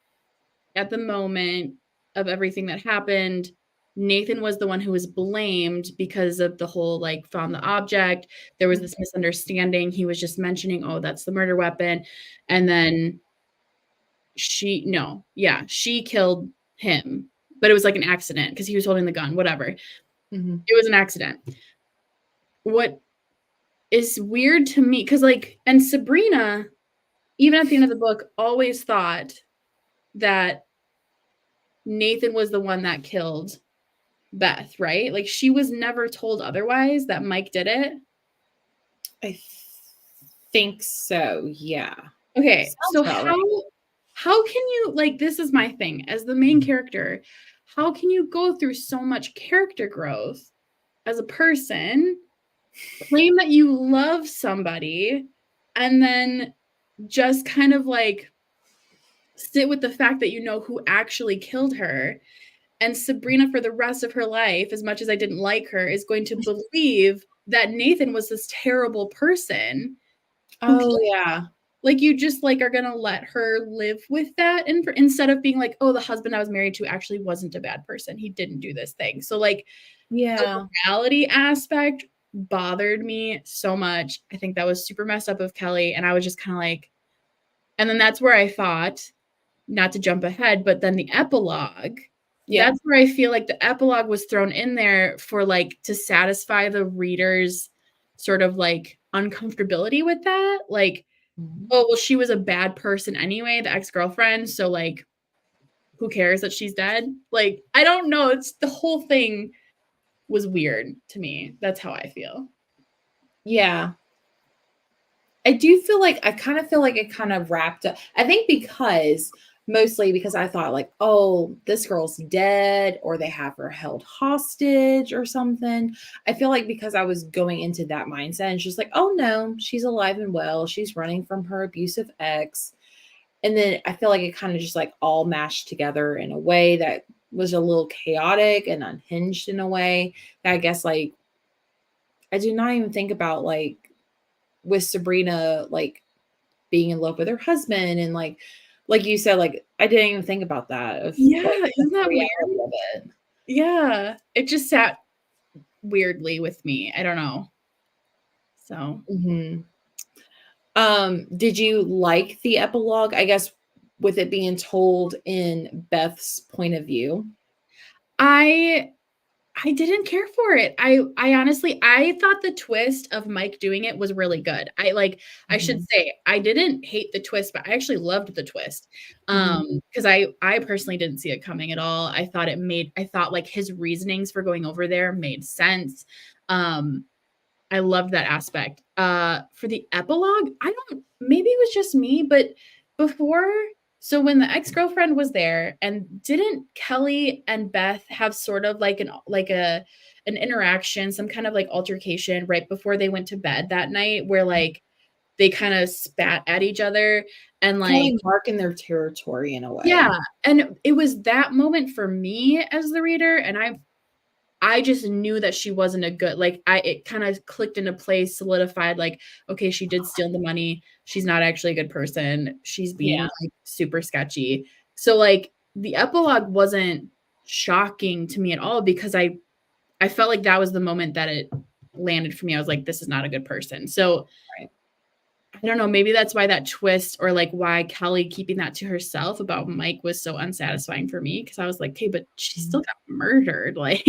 at the moment of everything that happened, Nathan was the one who was blamed because of the whole, like, found the object. There was this misunderstanding. He was just mentioning, oh, that's the murder weapon. And then she killed him, but it was like an accident because he was holding the gun, whatever. It was an accident. What is weird to me, because like, and Sabrina, even at the end of the book, always thought that Nathan was the one that killed Beth, right? Like, she was never told otherwise that Mike did it. I think so, yeah. Okay, so how can you, like, this is my thing as the main character, how can you go through so much character growth as a person, claim that you love somebody, and then just kind of like sit with the fact that you know who actually killed her? And Sabrina, for the rest of her life, as much as I didn't like her, is going to believe that Nathan was this terrible person. Oh, yeah. Like, you just like are going to let her live with that, and instead of being like, oh, the husband I was married to actually wasn't a bad person. He didn't do this thing. So like, the morality aspect bothered me so much. I think that was super messed up of Kelly. And I was just kind of like, and then that's where I thought, not to jump ahead, but then the epilogue That's where I feel like the epilogue was thrown in there for like to satisfy the reader's sort of like uncomfortability with that. Like, oh, well, she was a bad person anyway, the ex-girlfriend. So like, who cares that she's dead? Like, I don't know. It's the whole thing was weird to me. That's how I feel. Yeah. I do feel like I kind of feel like it kind of wrapped up. I think mostly because I thought like, oh, this girl's dead or they have her held hostage or something. I feel like because I was going into that mindset and she's like, oh no, she's alive and well. She's running from her abusive ex. And then I feel like it kind of just like all mashed together in a way that was a little chaotic and unhinged in a way that I guess like I did not even think about like with Sabrina like being in love with her husband and like you said, like I didn't even think about that. Yeah, like, isn't that weird? Of it. Yeah, it just sat weirdly with me. I don't know. So, did you like the epilogue? I guess with it being told in Beth's point of view. I didn't care for it. I honestly I thought the twist of Mike doing it was really good. I should say I didn't hate the twist, but I actually loved the twist. Because I personally didn't see it coming at all. I thought like his reasonings for going over there made sense. I loved that aspect. For the epilogue, maybe it was just me, but so when the ex-girlfriend was there, and didn't Kelly and Beth have sort of like an interaction, some kind of like altercation right before they went to bed that night where like they kind of spat at each other and like marking their territory in a way. Yeah. And it was that moment for me as the reader, and I just knew that she wasn't a good, like, it kind of clicked into place, solidified, like, okay, she did steal the money. She's not actually a good person. She's being like super sketchy. So like the epilogue wasn't shocking to me at all because I felt like that was the moment that it landed for me. I was like, this is not a good person. So I don't know, maybe that's why that twist or like why Kelly keeping that to herself about Mike was so unsatisfying for me. Cause I was like, hey, but she still got murdered. Like,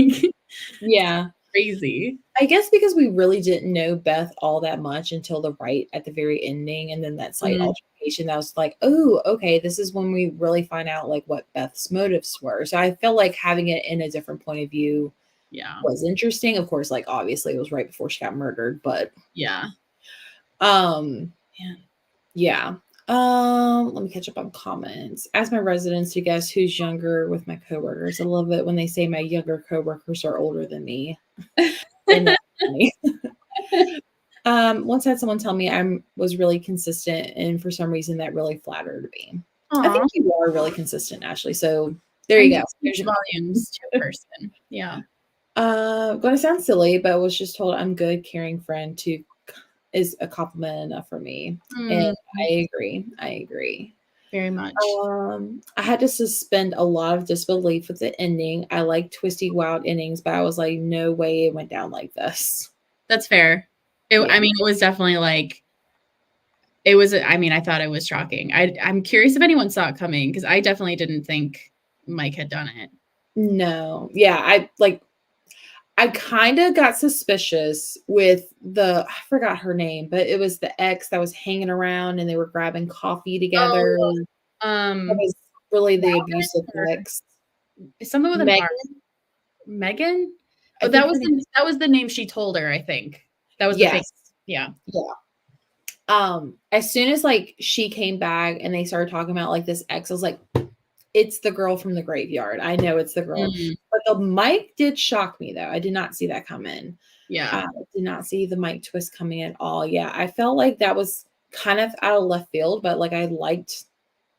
yeah. Crazy. I guess because we really didn't know Beth all that much until at the very ending. And then that slight altercation that was like, oh, okay, this is when we really find out like what Beth's motives were. So I felt like having it in a different point of view was interesting. Of course, like obviously it was right before she got murdered, but yeah. Let me catch up on comments. Ask my residents to guess who's younger with my coworkers. I love it when they say my younger coworkers are older than me. Once I had someone tell me I was really consistent, and for some reason that really flattered me. Aww. I think you are really consistent, Ashley. So there you go. There's your volumes to a person. Yeah. Going to sound silly, but I was just told I'm good, caring friend is a compliment enough for me. And I agree. Very much. I had to suspend a lot of disbelief with the ending. I like twisty, wild endings, but I was like, no way it went down like this. That's fair. I mean, it was definitely like, I thought it was shocking. I'm curious if anyone saw it coming because I definitely didn't think Mike had done it. No. Yeah. I kind of got suspicious with I forgot her name, but it was the ex that was hanging around and they were grabbing coffee together. That was really the abusive ex. Something with Megan? Oh, that was the name she told her, I think. That was the thing. Yeah. Yeah. As soon as like she came back and they started talking about like this ex, I was like, it's the girl from the graveyard. I know it's the girl. But the Mike did shock me though. I did not see that come in. Yeah. I did not see the Mike twist coming at all. Yeah. I felt like that was kind of out of left field, but like I liked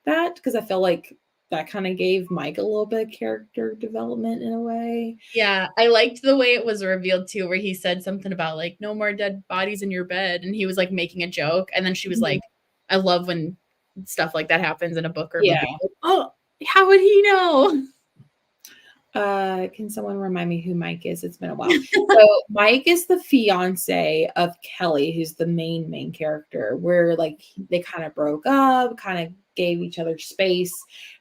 that because I felt like that kind of gave Mike a little bit of character development in a way. Yeah. I liked the way it was revealed too, where he said something about like no more dead bodies in your bed. And he was like making a joke. And then she was like, I love when stuff like that happens in a book or movie. Oh, how would he know? Can someone remind me who Mike is? It's been a while. So Mike is the fiance of Kelly, who's the main character, where like they kind of broke up, kind of gave each other space.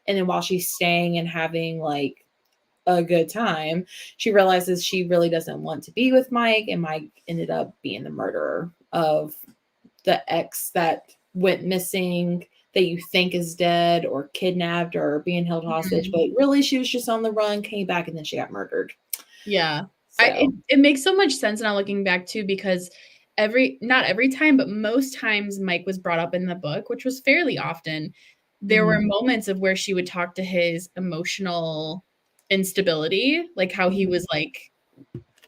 And then while she's staying and having like a good time, she realizes she really doesn't want to be with Mike, and Mike ended up being the murderer of the ex that went missing, that you think is dead or kidnapped or being held hostage, but really she was just on the run, came back, and then she got murdered. Yeah. So It makes so much sense now looking back too, because not every time, but most times Mike was brought up in the book, which was fairly often. There were moments of where she would talk to his emotional instability, like how he was like,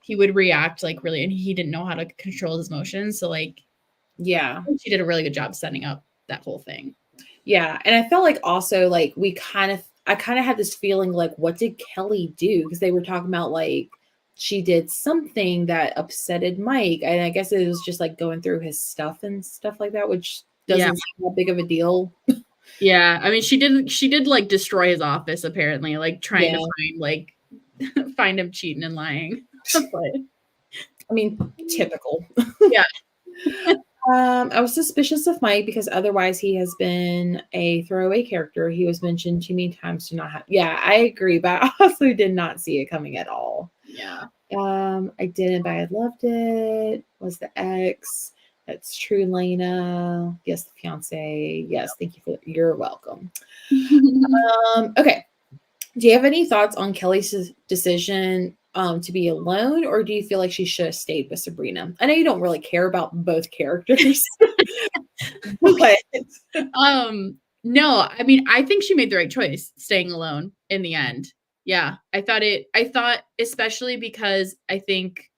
he would react like really, and he didn't know how to control his emotions. So like, yeah. she did a really good job setting up that whole thing. Yeah. And I felt like also like I kind of had this feeling like, what did Kelly do? Because they were talking about like she did something that upsetted Mike. And I guess it was just like going through his stuff and stuff like that, which doesn't seem that big of a deal. Yeah. I mean, she did like destroy his office, apparently, like trying to find like find him cheating and lying. But I mean, typical. Yeah. I was suspicious of Mike because otherwise he has been a throwaway character. He was mentioned too many times to not have. Yeah, I agree, but I also did not see it coming at all. Yeah. I didn't, but I loved it. Was the ex? That's true, Lena. Yes, the fiance. Yes, thank you for. You're welcome. Okay. Do you have any thoughts on Kelly's decision to be alone, or do you feel like she should have stayed with Sabrina? I know you don't really care about both characters. But no, I mean, I think she made the right choice staying alone in the end. Yeah, I thought especially because I think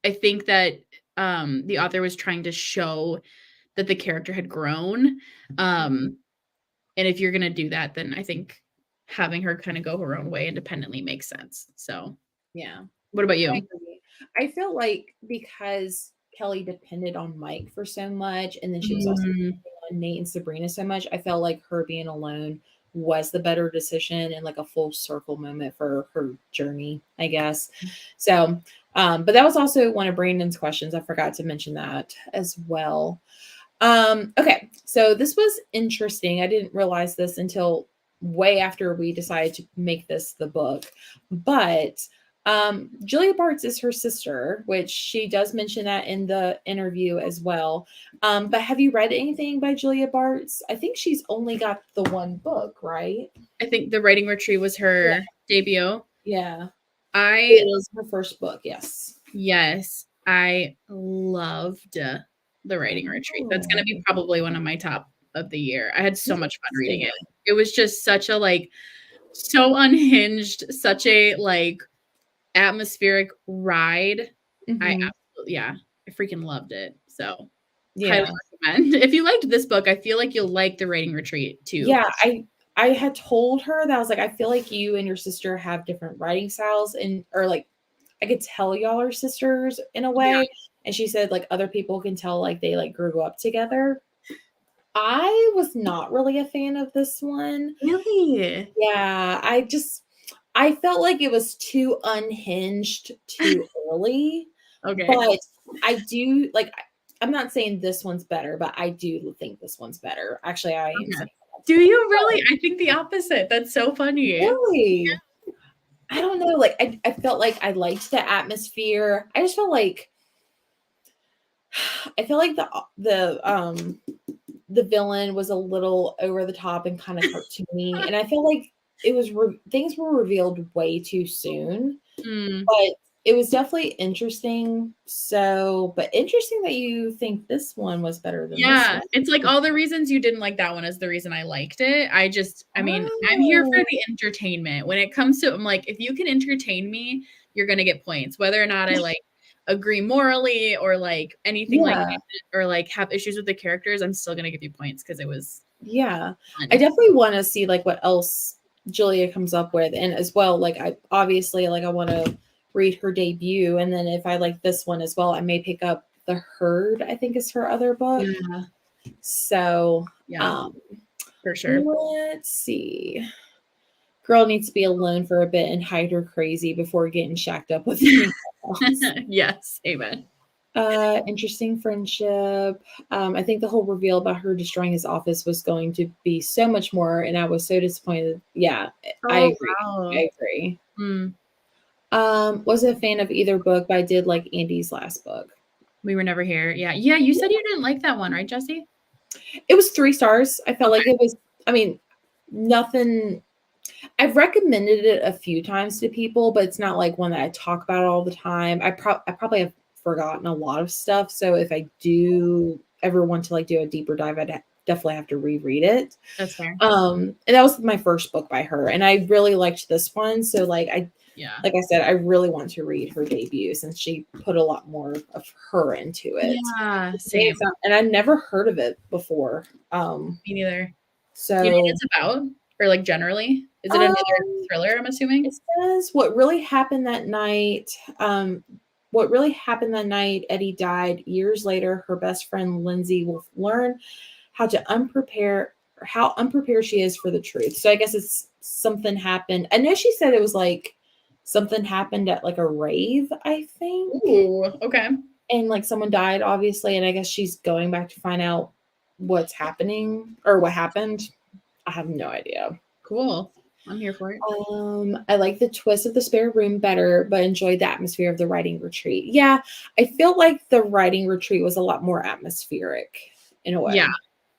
that the author was trying to show that the character had grown. And if you're going to do that, then I think having her kind of go her own way independently makes sense. So, yeah. What about you? I feel like because Kelly depended on Mike for so much, and then she was also depending on Nate and Sabrina so much, I felt like her being alone was the better decision and like a full circle moment for her journey, I guess. So, but that was also one of Brandon's questions. I forgot to mention that as well. Okay, so this was interesting. I didn't realize this until way after we decided to make this the book, but Julia Bartz is her sister, which she does mention that in the interview as well. But have you read anything by Julia Bartz? I think she's only got the one book, right? I think The Writing Retreat was her debut. Yeah. It was her first book, yes. Yes. I loved The Writing Retreat. That's going to be probably one of my top of the year. I had so much fun reading it. It was just such a like so unhinged, such a like atmospheric ride. I freaking loved it. So highly recommend. If you liked this book, I feel like you'll like The Writing Retreat too. Yeah, I had told her that I was like, I feel like you and your sister have different writing styles, and or like I could tell y'all are sisters in a way. Yeah. And she said like other people can tell like they like grew up together. I was not really a fan of this one. Really? Yeah, I felt like it was too unhinged too early. Okay. But I do like, I'm not saying this one's better, but I do think this one's better. Actually, I am saying that. Do you really? I think the opposite. That's so funny. Really? Yeah. I don't know. Like, I felt like I liked the atmosphere. I just felt like the villain was a little over the top and kind of cartoony, and I feel like it was things were revealed way too soon. But it was definitely interesting. So, but interesting that you think this one was better than this one. It's like all the reasons you didn't like that one is the reason I liked it. I mean, I'm here for the entertainment. When it comes to, I'm like, if you can entertain me, you're gonna get points, whether or not I like agree morally or like anything like that, or like have issues with the characters. I'm still gonna give you points because it was fun. I definitely want to see like what else Julia comes up with, and as well, like I want to read her debut, and then if I like this one as well, I may pick up The Herd, I think is her other book. Yeah. So for sure. Let's see. Girl needs to be alone for a bit and hide her crazy before getting shacked up with me. Yes, amen. Interesting friendship. I think the whole reveal about her destroying his office was going to be so much more, and I was so disappointed. Yeah, I Oh, agree. wow. I agree. Mm. Wasn't a fan of either book, but I did like Andy's last book. We Were Never Here. Yeah. Yeah. You said you didn't like that one, right, Jesse? It was 3 stars. I felt Okay. like it was, I mean, nothing. I've recommended it a few times to people, but it's not like one that I talk about all the time. I probably have forgotten a lot of stuff. So if I do ever want to like do a deeper dive, I'd definitely have to reread it. That's fair. And that was my first book by her, and I really liked this one. So like I said, I really want to read her debut since she put a lot more of her into it. Yeah, same. And I never heard of it before. Me neither. So do you know what it's about? Or like generally? Is it another thriller, I'm assuming? It says what really happened that night. Eddie died. Years later, her best friend Lindsay will learn how unprepared she is for the truth. So I guess it's something happened. I know she said it was like something happened at like a rave, I think. Ooh, okay. And like someone died, obviously, and I guess she's going back to find out what's happening or what happened. I have no idea. Cool. I'm here for it. I like the twist of the spare room better, but enjoyed the atmosphere of the writing retreat. Yeah, I feel like the writing retreat was a lot more atmospheric in a way. Yeah,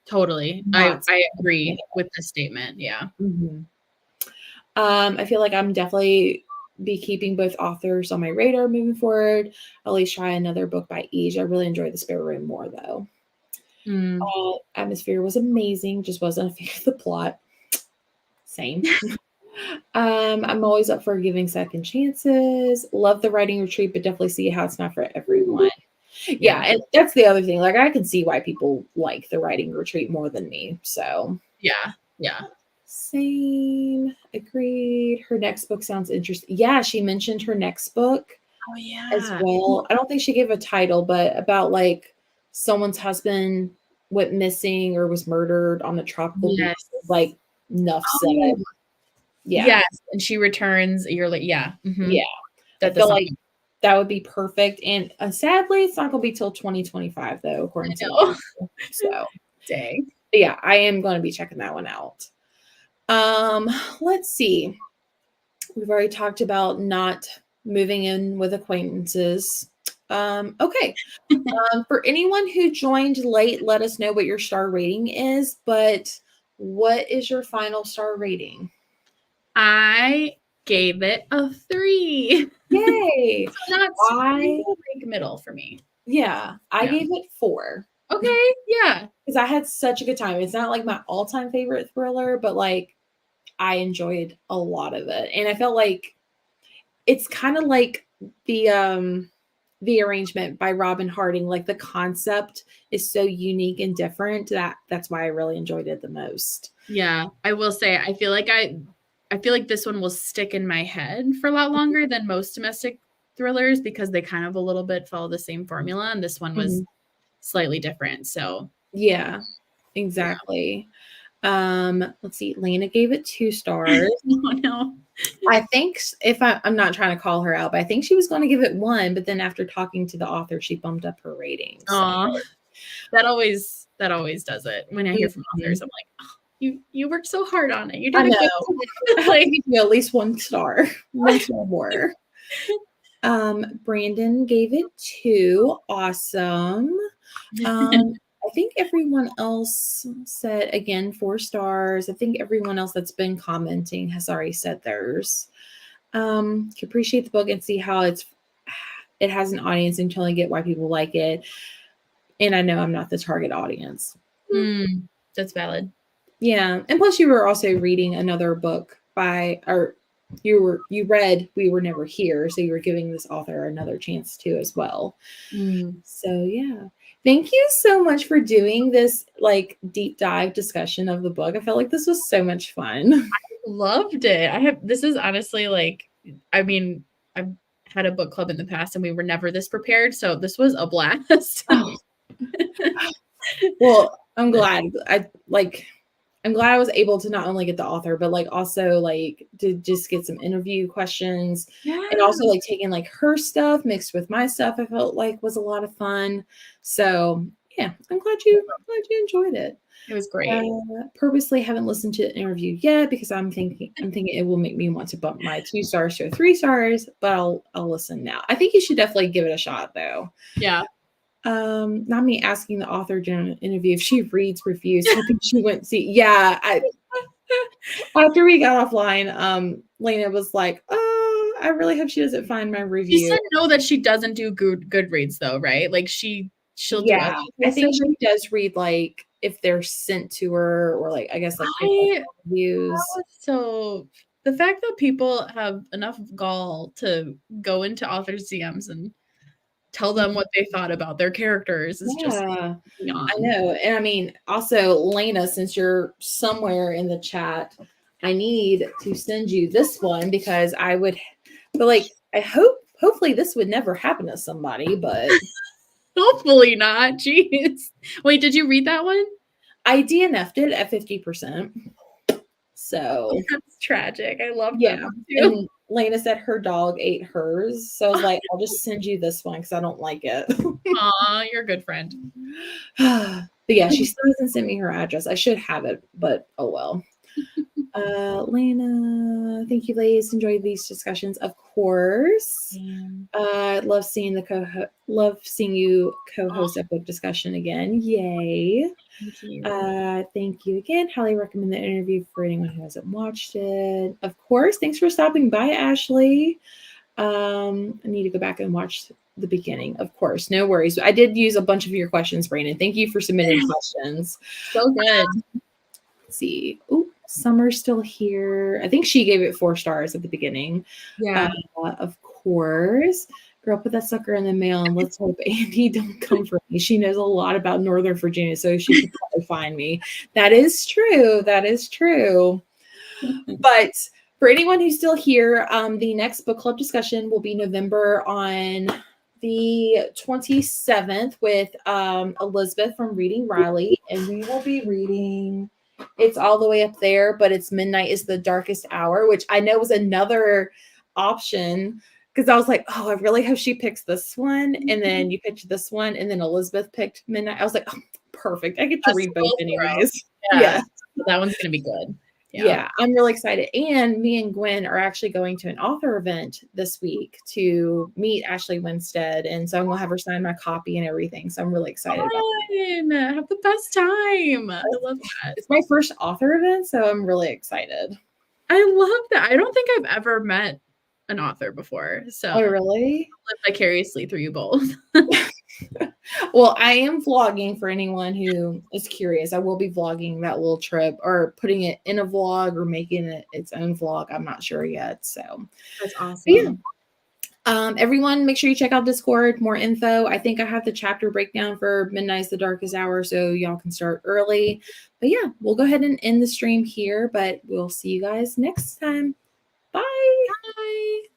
totally. I agree with this statement. Yeah. Mm-hmm. I feel like I'm definitely be keeping both authors on my radar moving forward. I'll at least try another book by each. I really enjoyed the spare room more though. Atmosphere was amazing, just wasn't a fan of the plot. Same. I'm always up for giving second chances. Love the writing retreat, but definitely see how it's not for everyone. Yeah, and that's the other thing. Like I can see why people like the writing retreat more than me. So yeah. Same. Agreed. Her next book sounds interesting. Yeah, she mentioned her next book. Oh yeah. As well. I don't think she gave a title, but about like someone's husband went missing or was murdered on the tropical beach. Like Nuff said. Yeah. Yes. And she returns a year later. Yeah. Mm-hmm. Yeah. I feel like that would be perfect. And sadly, it's not going to be till 2025, though, according to so dang. But yeah, I am going to be checking that one out. Let's see. We've already talked about not moving in with acquaintances. Okay. For anyone who joined late, let us know what your star rating is. But what is your final star rating? I gave it a 3. Yay! So that's like middle for me. Yeah, I gave it 4. Okay, yeah. Because I had such a good time. It's not like my all-time favorite thriller, but like I enjoyed a lot of it. And I felt like it's kind of like the arrangement by Robin Harding. Like the concept is so unique and different that's why I really enjoyed it the most. Yeah, I will say I feel like this one will stick in my head for a lot longer than most domestic thrillers because they kind of a little bit follow the same formula, and this one was slightly different. So yeah, exactly. Let's see. Lena gave it 2 stars. Oh no. I think if I'm not trying to call her out, but I think she was going to give it 1, but then after talking to the author, she bumped up her rating. So. That always does it. When I hear from authors, I'm like, oh, you worked so hard on it. You did like at least 1 star. 1 star more. Brandon gave it 2. Awesome. I think everyone else said, again, 4 stars. I think everyone else that's been commenting has already said theirs. To appreciate the book and see how it has an audience and totally get why people like it. And I know I'm not the target audience. That's valid. Yeah. And plus you were also reading another book you read We Were Never Here. So you were giving this author another chance too as well. So yeah. Thank you so much for doing this like deep dive discussion of the book. I felt like this was so much fun. I loved it. This is honestly like, I mean, I've had a book club in the past and we were never this prepared. So this was a blast. Well, I'm glad. I'm glad I was able to not only get the author, but like also like to just get some interview questions, and also like taking like her stuff mixed with my stuff. I felt like was a lot of fun. So yeah, I'm glad you enjoyed it. It was great. Purposely haven't listened to the interview yet because I'm thinking it will make me want to bump my 2 stars to 3 stars, but I'll listen now. I think you should definitely give it a shot though. Yeah. Not me asking the author during an interview if she reads reviews. I think she went see. Yeah, after we got offline, Lena was like, "Oh, I really hope she doesn't find my review." She said no, that she doesn't do Goodreads though, right? Like she'll do other I think she does read like if they're sent to her, or like I guess like reviews. So the fact that people have enough gall to go into authors' DMs and tell them what they thought about their characters is just beyond. I know. And I mean, also, Lena, since you're somewhere in the chat, I need to send you this one because but like, hopefully this would never happen to somebody, but hopefully not. Jeez. Wait, did you read that one? I DNF'd it at 50%. So that's tragic. I love that one too. And Lena said her dog ate hers. So I was like, I'll just send you this one because I don't like it. Aw, you're a good friend. But yeah, she still hasn't sent me her address. I should have it, but oh well. Lena, thank you, ladies. Enjoyed these discussions, of course. Love seeing you co-host a book discussion again. Yay! Thank you again. Highly recommend the interview for anyone who hasn't watched it. Of course. Thanks for stopping by, Ashley. I need to go back and watch the beginning. Of course, no worries. I did use a bunch of your questions, Brandon. Thank you for submitting questions. So good. Let's see. Oh, Summer's still here. I think she gave it 4 stars at the beginning. Yeah. Of course. Girl, put that sucker in the mail and let's hope Andy don't come for me. She knows a lot about Northern Virginia, so she could probably find me. That is true. That is true. But for anyone who's still here, the next book club discussion will be November on the 27th with Elizabeth from Reading Riley, and we will be reading. It's all the way up there, but it's Midnight is the Darkest Hour, which I know was another option because I was like, oh, I really hope she picks this one. And then you picked this one, and then Elizabeth picked Midnight. I was like, oh, perfect. I get to read both anyways. Yeah. That one's going to be good. Yeah, I'm really excited. And me and Gwen are actually going to an author event this week to meet Ashley Winstead. And so I'm going to have her sign my copy and everything. So I'm really excited about that. Have the best time. I love that. It's my first author event, so I'm really excited. I love that. I don't think I've ever met an author before. So oh, really? I live vicariously through you both. Well, I am vlogging for anyone who is curious. I will be vlogging that little trip or putting it in a vlog or making it its own vlog. I'm not sure yet. So that's awesome. Yeah. Everyone, make sure you check out Discord, more info. I think I have the chapter breakdown for Midnight's the Darkest Hour, so y'all can start early. But yeah, we'll go ahead and end the stream here, but we'll see you guys next time. Bye. Bye.